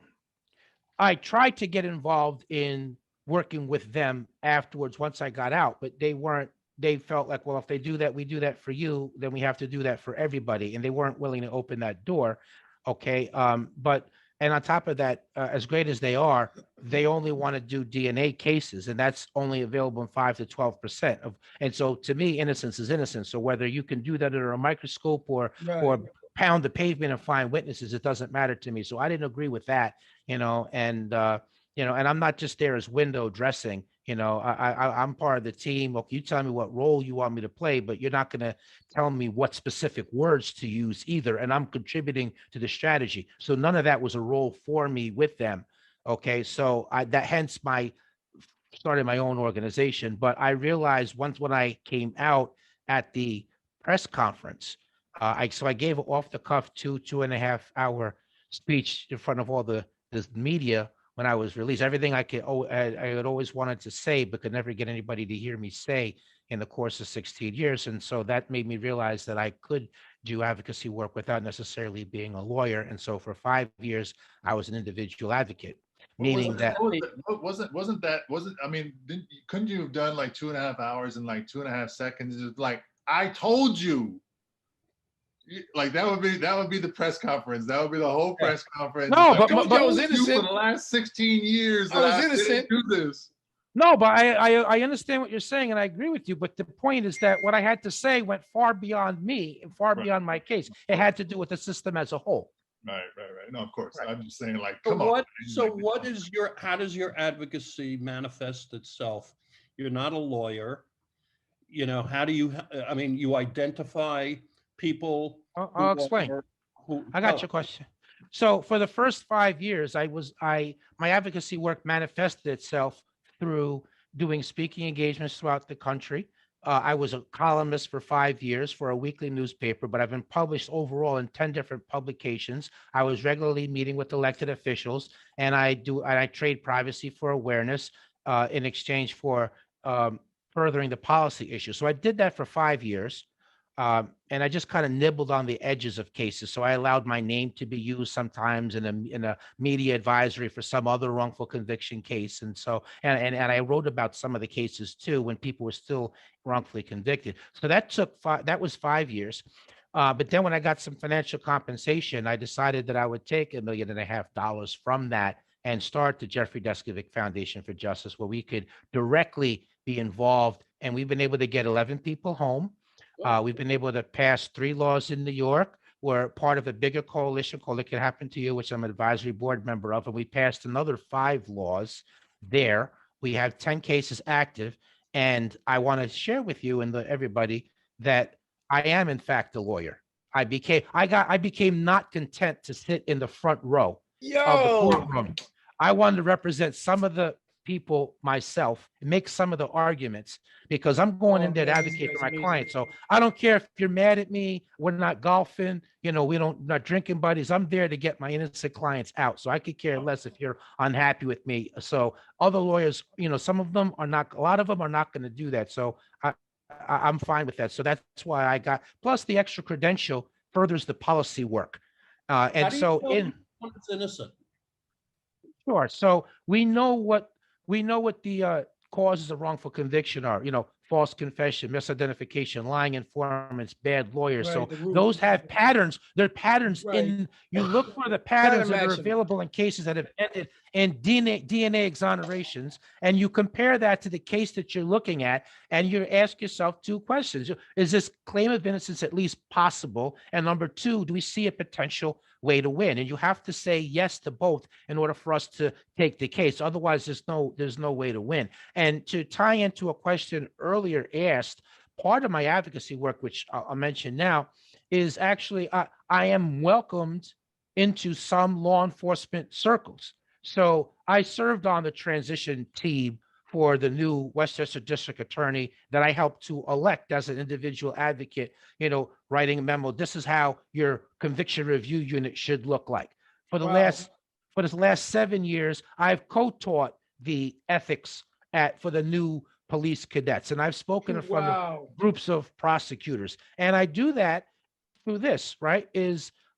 I tried to get involved in working with them afterwards once I got out, but they felt like, well, if they do that, we do that for you, then we have to do that for everybody. And they weren't willing to open that door. Okay. And on top of that, as great as they are, they only want to do DNA cases, and that's only available in 5 to 12% of. And so to me, innocence is innocence. So whether you can do that under a microscope or Right. pound the pavement and find witnesses, it doesn't matter to me. So I didn't agree with that, and I'm not just there as window dressing. I'm part of the team. Look, you tell me what role you want me to play, but you're not going to tell me what specific words to use either. And I'm contributing to the strategy. So none of that was a role for me with them. Okay. So hence my started my own organization. But I realized once when I came out at the press conference, I gave an off the cuff 2.5 hour speech in front of all the media when I was released. Everything I had always wanted to say, but could never get anybody to hear me say in the course of 16 years. And so that made me realize that I could do advocacy work without necessarily being a lawyer. And so for 5 years, I was an individual advocate, meaning that I mean, couldn't you have done like 2.5 hours in like 2.5 seconds? It's like, I told you. Like that would be the press conference. That would be the whole press conference. No, like, but I was you innocent. for the last 16 years. I was that innocent. didn't do this. No, but I understand what you're saying, and I agree with you. But the point is that what I had to say went far beyond me and far Right. beyond my case. It had to do with the system as a whole. Right. No, of course. Right. I'm just saying, like, So come on. how does your advocacy manifest itself? You're not a lawyer. How do you, I mean, you identify people. I'll explain. I got your question. So for the first 5 years, my advocacy work manifested itself through doing speaking engagements throughout the country. I was a columnist for 5 years for a weekly newspaper, but I've been published overall in 10 different publications. I was regularly meeting with elected officials, and I trade privacy for awareness in exchange for furthering the policy issue. So I did that for 5 years. And I just kind of nibbled on the edges of cases. So I allowed my name to be used sometimes in a media advisory for some other wrongful conviction case. And so, and I wrote about some of the cases too, when people were still wrongfully convicted. So that was 5 years. But then when I got some financial compensation, I decided that I would take $1.5 million from that and start the Jeffrey Deskovic Foundation for Justice, where we could directly be involved. And we've been able to get 11 people home. We've been able to pass 3 laws in New York. We're part of a bigger coalition called It Could Happen to You, which I'm an advisory board member of. And we passed another 5 laws there. We have 10 cases active. And I want to share with you and everybody that I am, in fact, a lawyer. I became not content to sit in the front row of the courtroom. I wanted to represent some of the people myself and make some of the arguments, because I'm going in there to advocate for my clients. So I don't care if you're mad at me. We're not golfing, not drinking buddies. I'm there to get my innocent clients out. So I could care less if you're unhappy with me. So other lawyers, some of them are not, a lot of them are not going to do that. So I'm fine with that. So that's why I got, plus the extra credential furthers the policy work. And so it's innocent. Sure. So we know what the causes of wrongful conviction are, false confession, misidentification, lying informants, bad lawyers. Right, so those have patterns. There are patterns Right. you look for the patterns that are imagine. available in cases that have ended in DNA exonerations, and you compare that to the case that you're looking at, and you ask yourself 2 questions. Is this claim of innocence at least possible? And number 2, do we see a potential way to win? And you have to say yes to both in order for us to take the case. Otherwise, there's no way to win. And to tie into a question earlier asked, part of my advocacy work, which I'll mention now, is actually I am welcomed into some law enforcement circles. So I served on the transition team for the new Westchester District Attorney that I helped to elect as an individual advocate, writing a memo. This is how your conviction review unit should look like. For the last 7 years, I've co-taught the ethics for the new police cadets. And I've spoken in front of groups of prosecutors. And I do that through this, right?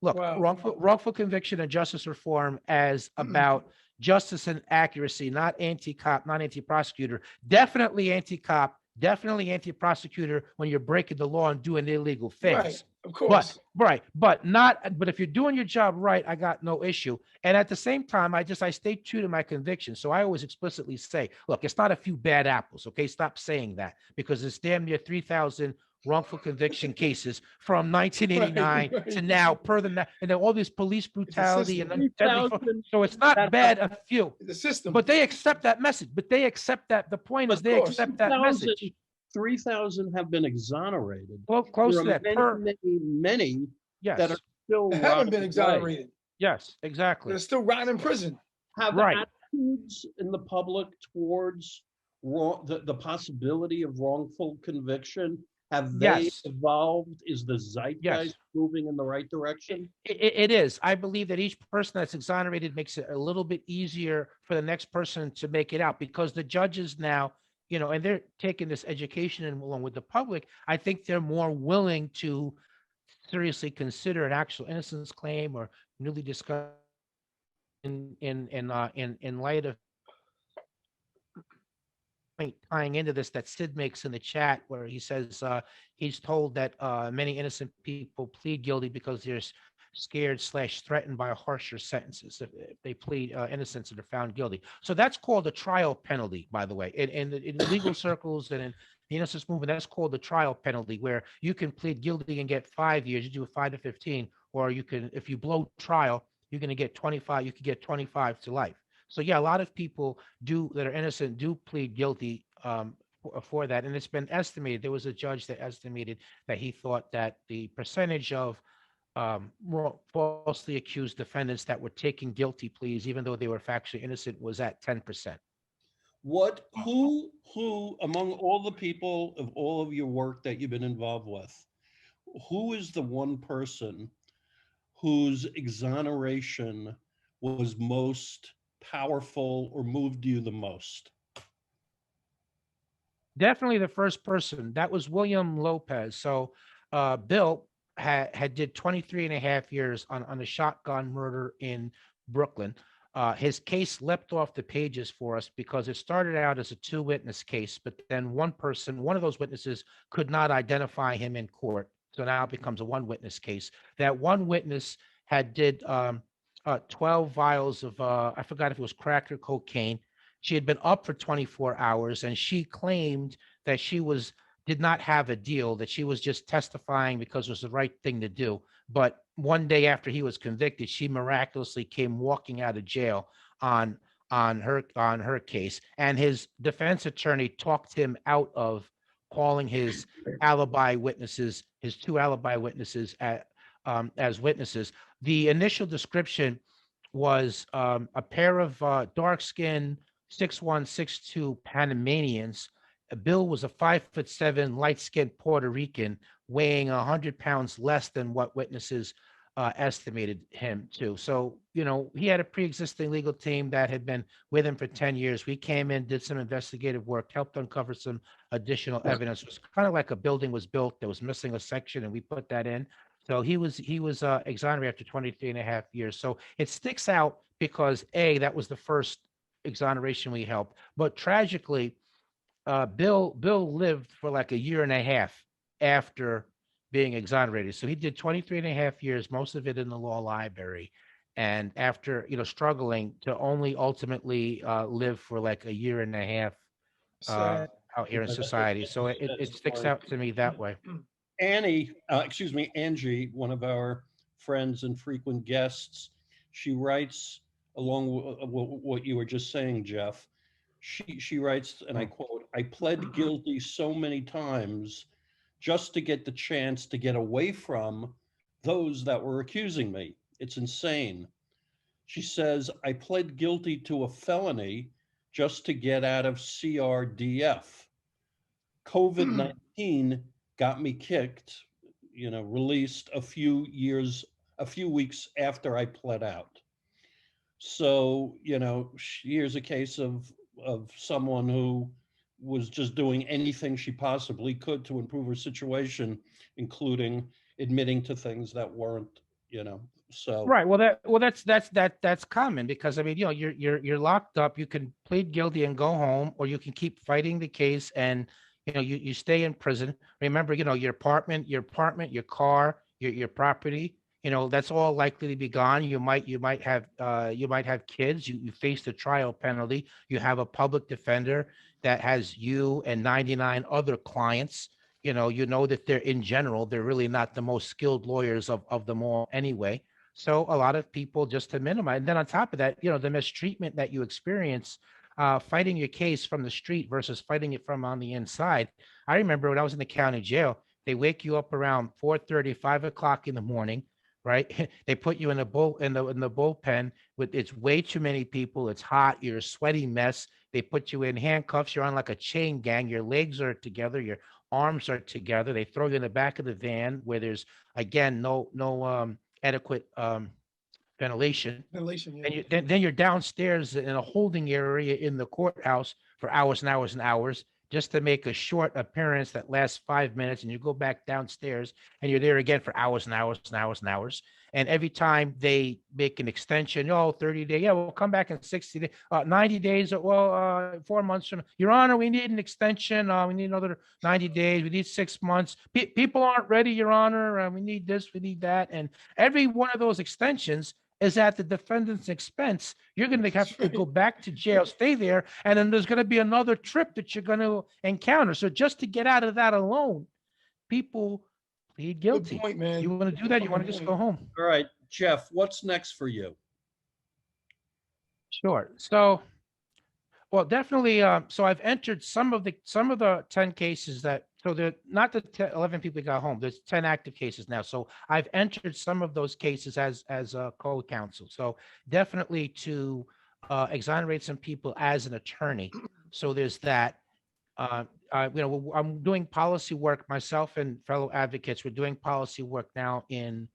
Wrongful conviction and justice reform as about justice and accuracy, not anti-cop, not anti-prosecutor. Definitely anti-cop, definitely anti-prosecutor when you're breaking the law and doing illegal Right, things. of course. But if you're doing your job right, I got no issue. And at the same time, I stay true to my conviction. So I always explicitly say, look, it's not a few bad apples. Okay. Stop saying that, because it's damn near 3,000 wrongful conviction cases from 1989 Right, to right. now, per the, and then all this police brutality and system. deadly. 3,000 So it's not that bad a few, The system. but they accept that message. But they accept that. The point is Of they course. accept that message. 3,000 have been exonerated. Well, close There to are that. many that are Yes, still They haven't rotting been away. exonerated. yes, exactly. They're still rotting in prison. Have Right. attitudes in the public towards the possibility of wrongful conviction, have they Yes. evolved? Is the zeitgeist moving in the right direction? It is. I believe that each person that's exonerated makes it a little bit easier for the next person to make it out, because the judges now, and they're taking this education and along with the public, I think they're more willing to seriously consider an actual innocence claim or newly discovered in light of tying into this that Sid makes in the chat, where he says he's told that many innocent people plead guilty because they're scared/threatened by harsher sentences if they plead innocence and are found guilty. So that's called a trial penalty, by the way. In legal circles and in the innocence movement, that's called the trial penalty, where you can plead guilty and get 5 years. You do a 5 to 15, or you can, if you blow trial, you're going to get 25. You could get 25 to life. So yeah, a lot of people that are innocent do plead guilty for that, and it's been estimated. There was a judge that estimated that he thought that the percentage of falsely accused defendants that were taking guilty pleas, even though they were factually innocent, was at 10%. Who among all the people of all of your work that you've been involved with, who is the one person whose exoneration was most powerful or moved you the most? Definitely the first person. That was William Lopez. So Bill had did 23 and a half years on a shotgun murder in Brooklyn. His case leapt off the pages for us because it started out as a 2-witness case, but then one of those witnesses could not identify him in court. So now it becomes a 1-witness case. That one witness had did 12 vials of, I forgot if it was crack or cocaine. She had been up for 24 hours, and she claimed that she did not have a deal, that she was just testifying because it was the right thing to do. But one day after he was convicted, she miraculously came walking out of jail on her case, and his defense attorney talked him out of calling his alibi witnesses, his 2 alibi witnesses, as witnesses. The initial description was a pair of dark-skinned 6'1", 6'2" Panamanians. Bill was a 5'7" light-skinned Puerto Rican, weighing 100 pounds less than what witnesses estimated him to. So, he had a pre-existing legal team that had been with him for 10 years. We came in, did some investigative work, helped uncover some additional evidence. It was kind of like a building was built that was missing a section, and we put that in. So he was exonerated after 23 and a half years. So it sticks out because that was the first exoneration we helped. But tragically, Bill lived for like a year and a half after being exonerated. So he did 23 and a half years, most of it in the law library. And after, struggling to only ultimately live for like a year and a half Sad. out here in society. So it sticks out to me that way. Angie, one of our friends and frequent guests, she writes along what you were just saying, Jeff. She writes, and I quote, "I pled guilty so many times just to get the chance to get away from those that were accusing me. It's insane." She says, "I pled guilty to a felony just to get out of CRDF. COVID-19 got me kicked, released a few weeks after I pled out." So, here's a case of someone who was just doing anything she possibly could to improve her situation, including admitting to things that weren't, So, Right. That's common because I mean, you know, you're locked up. You can plead guilty and go home, or you can keep fighting the case and you know you stay in prison. Remember, you know, your apartment, your car, your property, you know, that's all likely to be gone. You might have kids. You face the trial penalty. You have a public defender that has you and 99 other clients. You know that they're in general, they're really not the most skilled lawyers of them all anyway. So a lot of people just to minimize. And then on top of that, you know, the mistreatment that you experience fighting your case from the street versus fighting it from on the inside. I remember when I was in the county jail, they wake you up around 4:30, 5 o'clock in the morning, right? They put you in a in the bullpen with it's way too many people. It's hot. You're a sweaty mess. They put you in handcuffs. You're on like a chain gang. Your legs are together. Your arms are together. They throw you in the back of the van where there's again no adequate ventilation. Ventilation, yeah. And then you're downstairs in a holding area in the courthouse for hours and hours and hours just to make a short appearance that lasts 5 minutes. And you go back downstairs and you're there again for hours and hours and hours and hours. And every time they make an extension, 30 days, yeah, we'll come back in 60 days, 90 days, 4 months from Your Honor, we need an extension. We need another 90 days. We need 6 months. People aren't ready, Your Honor. We need this, we need that. And every one of those extensions is at the defendant's expense. You're going to have to go back to jail, stay there, and then there's going to be another trip that you're going to encounter. So just to get out of that alone, people plead Good guilty. point, man. You want to do that? You want to just go home? all right, Jeff, what's next for you? Sure. So, well, definitely. So I've entered some of the 10 cases that. So they're not the 11 people that got home. There's 10 active cases now. So I've entered some of those cases as a co-counsel. So definitely to exonerate some people as an attorney. So there's that. I'm doing policy work myself and fellow advocates. We're doing policy work now in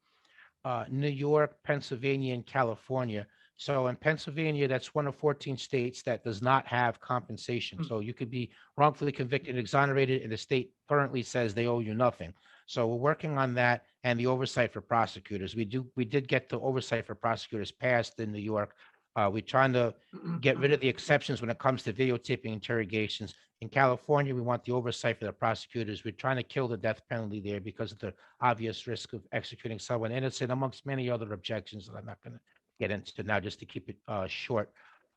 New York, Pennsylvania, and California. So in Pennsylvania, that's one of 14 states that does not have compensation. So you could be wrongfully convicted and exonerated, and the state currently says they owe you nothing. So we're working on that and the oversight for prosecutors. We did get the oversight for prosecutors passed in New York. We're trying to get rid of the exceptions when it comes to videotaping interrogations. In California, we want the oversight for the prosecutors. We're trying to kill the death penalty there because of the obvious risk of executing someone innocent, amongst many other objections that I'm not going to get into now, just to keep it short.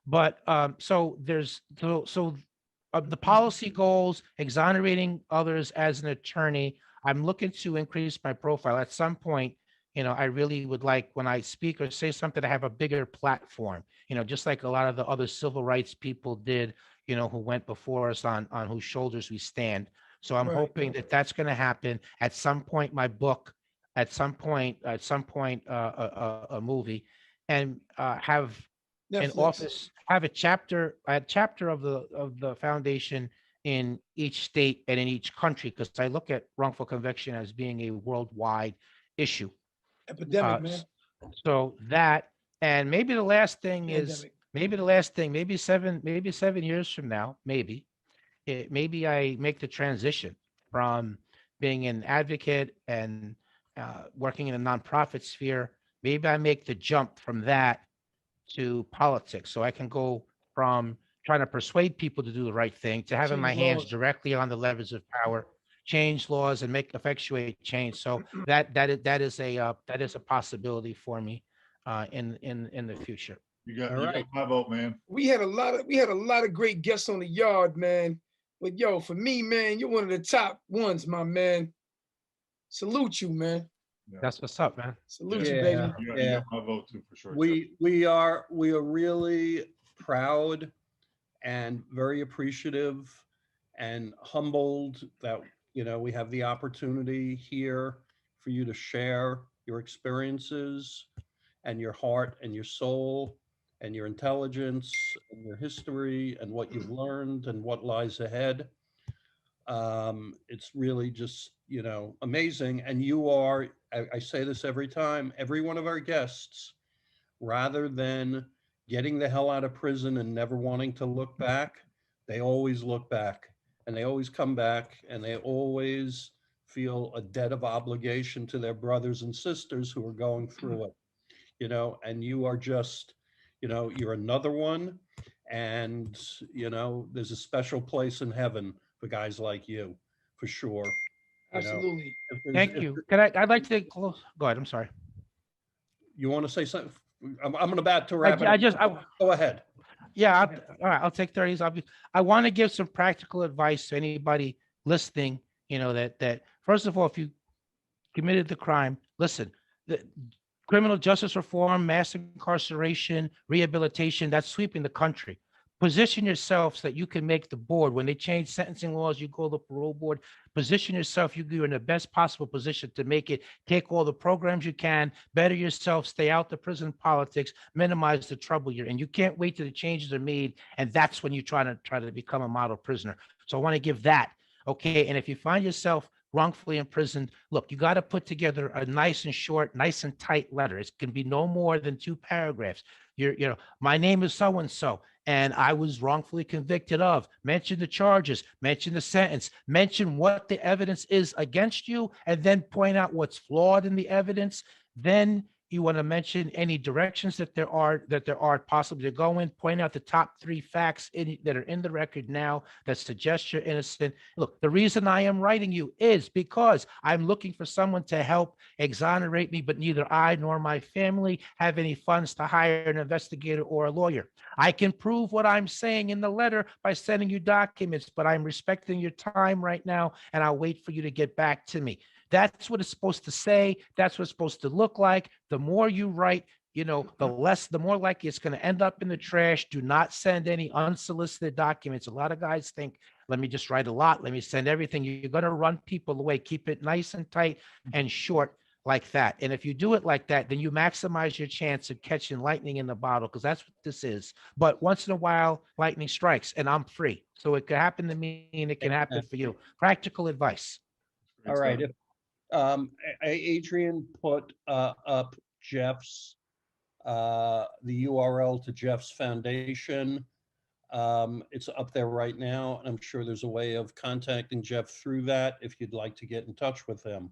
But so there's the policy goals, exonerating others as an attorney. I'm looking to increase my profile at some point. I really would like when I speak or say something to have a bigger platform, just like a lot of the other civil rights people did, who went before us on whose shoulders we stand. So I'm Right. hoping that that's going to happen at some point. My book, at some point, a movie, and have an Netflix. office, have a chapter of the foundation in each state and in each country, because I look at wrongful conviction as being a worldwide issue. Epidemic, man. So that, and maybe the last thing is, Pandemic. maybe 7 years from now, maybe I make the transition from being an advocate and working in a nonprofit sphere. Maybe I make the jump from that to politics, so I can go from trying to persuade people to do the right thing to having Change my hands laws. directly on the levers of power, change laws, and effectuate change. So that is a possibility for me in the future. You All got right. my vote, man. We had a lot of great guests on the yard, man. But yo, for me, man, you're one of the top ones, my man. Salute you, man. Yeah. That's what's up, man. Salute Yeah. you, baby. You Yeah. got my vote too, for sure. Jeff. We are really proud and very appreciative and humbled that we have the opportunity here for you to share your experiences and your heart and your soul and your intelligence and your history and what you've learned and what lies ahead. It's really just amazing. And you are, I say this every time, every one of our guests, rather than getting the hell out of prison and never wanting to look back, they always look back and they always come back and they always feel a debt of obligation to their brothers and sisters who are going through it. and you are just, you're another one. And, there's a special place in heaven for guys like you, for sure. You know, Absolutely. if there's, Thank if you. I'd like to close. Go ahead. I'm sorry. you want to say something, I'm about to wrap it I up. just, Go ahead. yeah, all right, I'll take 30. I want to give some practical advice to anybody listening, that first of all, if you committed the crime, listen, the criminal justice reform, mass incarceration, rehabilitation, that's sweeping the country. Position yourself so that you can make the board. When they change sentencing laws, you go to the parole board. Position yourself. You're in the best possible position to make it. Take all the programs you can, better yourself, stay out the prison politics, minimize the trouble you're in. You can't wait till the changes are made, and that's when you try to become a model prisoner. So I want to give that. Okay. And if you find yourself wrongfully imprisoned, look, you got to put together a nice and short, nice and tight letter. It can be no more than 2 paragraphs. My name is so and so, and I was wrongfully convicted of. Mention the charges, mention the sentence, mention what the evidence is against you, and then point out what's flawed in the evidence. Then you want to mention any directions that there are possibly to go in, point out the top 3 facts that are in the record now that suggest you're innocent. Look, the reason I am writing you is because I'm looking for someone to help exonerate me, but neither I nor my family have any funds to hire an investigator or a lawyer. I can prove what I'm saying in the letter by sending you documents, but I'm respecting your time right now, and I'll wait for you to get back to me. That's what it's supposed to say. That's what it's supposed to look like. The more you write, the more likely it's going to end up in the trash. Do not send any unsolicited documents. A lot of guys think, let me just write a lot. Let me send everything. You're going to run people away. Keep it nice and tight and short like that. And if you do it like that, then you maximize your chance of catching lightning in the bottle, because that's what this is. But once in a while, lightning strikes, and I'm free. So it could happen to me, and it can happen for you. Practical advice. All right. If Adrian put up Jeff's the URL to Jeff's foundation. It's up there right now. I'm sure there's a way of contacting Jeff through that if you'd like to get in touch with him.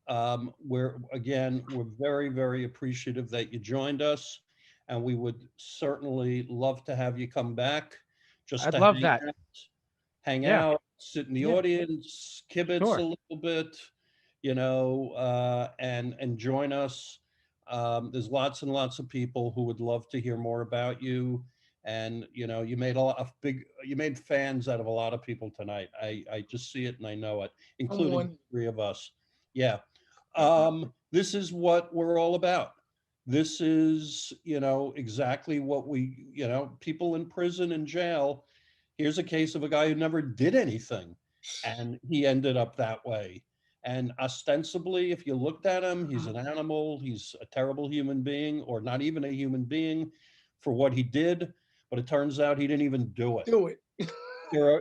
We're very, very appreciative that you joined us, and we would certainly love to have you come back just I'd to love that. hang Yeah. out, sit in the Yeah. audience, kibitz Sure. a little bit, and join us. There's lots and lots of people who would love to hear more about you. And, you made you made fans out of a lot of people tonight. I just see it and I know it, including one. the 3 of us. Yeah. This is what we're all about. This is, exactly what people in prison and jail. Here's a case of a guy who never did anything, and he ended up that way. And ostensibly, if you looked at him, he's an animal, he's a terrible human being, or not even a human being for what he did. But it turns out he didn't even do it. Do it.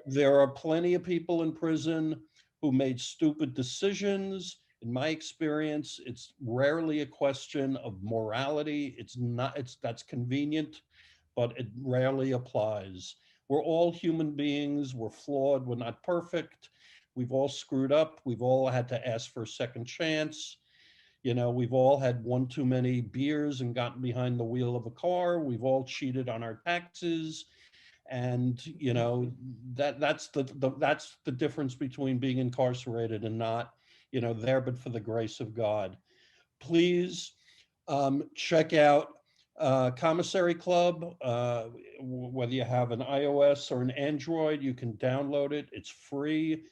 There are plenty of people in prison who made stupid decisions. In my experience, it's rarely a question of morality. That's convenient, but it rarely applies. We're all human beings. We're flawed. We're not perfect. We've all screwed up. We've all had to ask for a second chance. We've all had one too many beers and gotten behind the wheel of a car. We've all cheated on our taxes. And that's the difference between being incarcerated and not, there but for the grace of God. Please check out Commissary Club. Whether you have an iOS or an Android, you can download it. It's free.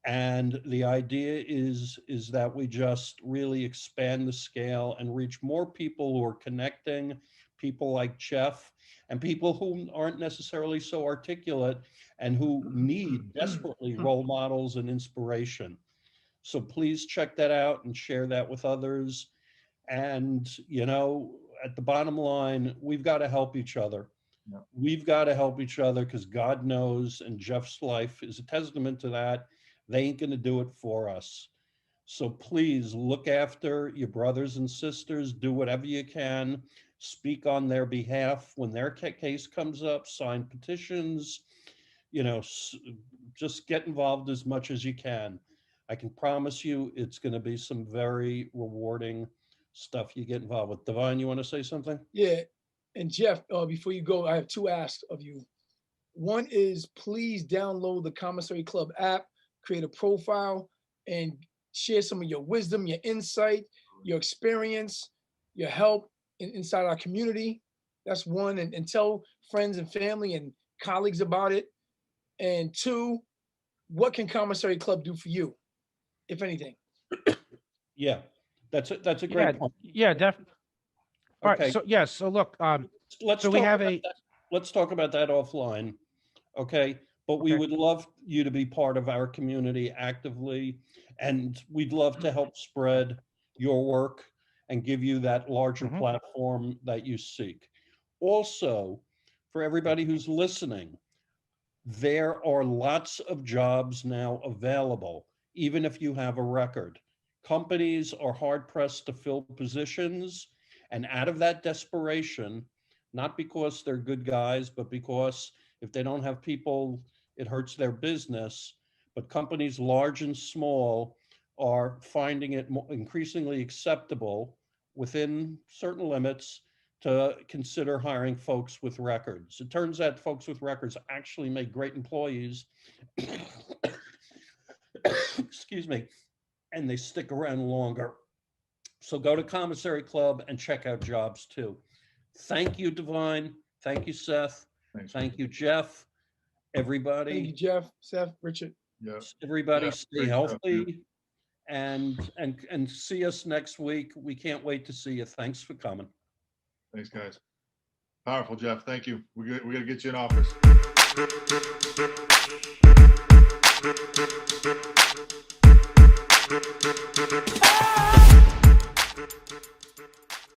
And the idea is that we just really expand the scale and reach more people who are connecting, people like Jeff, and people who aren't necessarily so articulate and who need desperately role models and inspiration. So please check that out and share that with others. And, at the bottom line, we've got to help each other. Yeah. We've got to help each other because God knows, and Jeff's life is a testament to that. They ain't going to do it for us. So please look after your brothers and sisters, do whatever you can, speak on their behalf when their case comes up, sign petitions, just get involved as much as you can. I can promise you it's going to be some very rewarding stuff you get involved with. Divine, you want to say something? Yeah, and Jeff, before you go, I have two asks of you. One is please download the Commissary Club app, create a profile, and share some of your wisdom, your insight, your experience, your help inside our community. That's one, and tell friends and family and colleagues about it. And two, what can Commissary Club do for you, if anything? Yeah, that's a Yeah, great point. yeah, definitely. All right, Okay, so yes, so look, let's so we talk have about a, that. Let's talk about that offline. Okay, but we Okay. would love you to be part of our community actively, and we'd love to help spread your work and give you that larger Mhm. platform that you seek. Also, for everybody who's listening, there are lots of jobs now available, even if you have a record. Companies are hard pressed to fill positions, and out of that desperation, not because they're good guys, but because if they don't have people, it hurts their business. But companies large and small are finding it increasingly acceptable within certain limits to consider hiring folks with records. It turns out folks with records actually make great employees. Excuse me, and they stick around longer. So go to Commissary Club and check out jobs too. Thank you, Divine. Thank you, Seth. Thanks. Thank you, Jeff. Thank you, Everybody, Jeff, Seth, Richard. Yeah. everybody Yeah, stay great stuff, healthy and see us next week. We can't wait to see you. Thanks for coming. Thanks, guys. Powerful, Jeff. Thank you. We got to get you in office.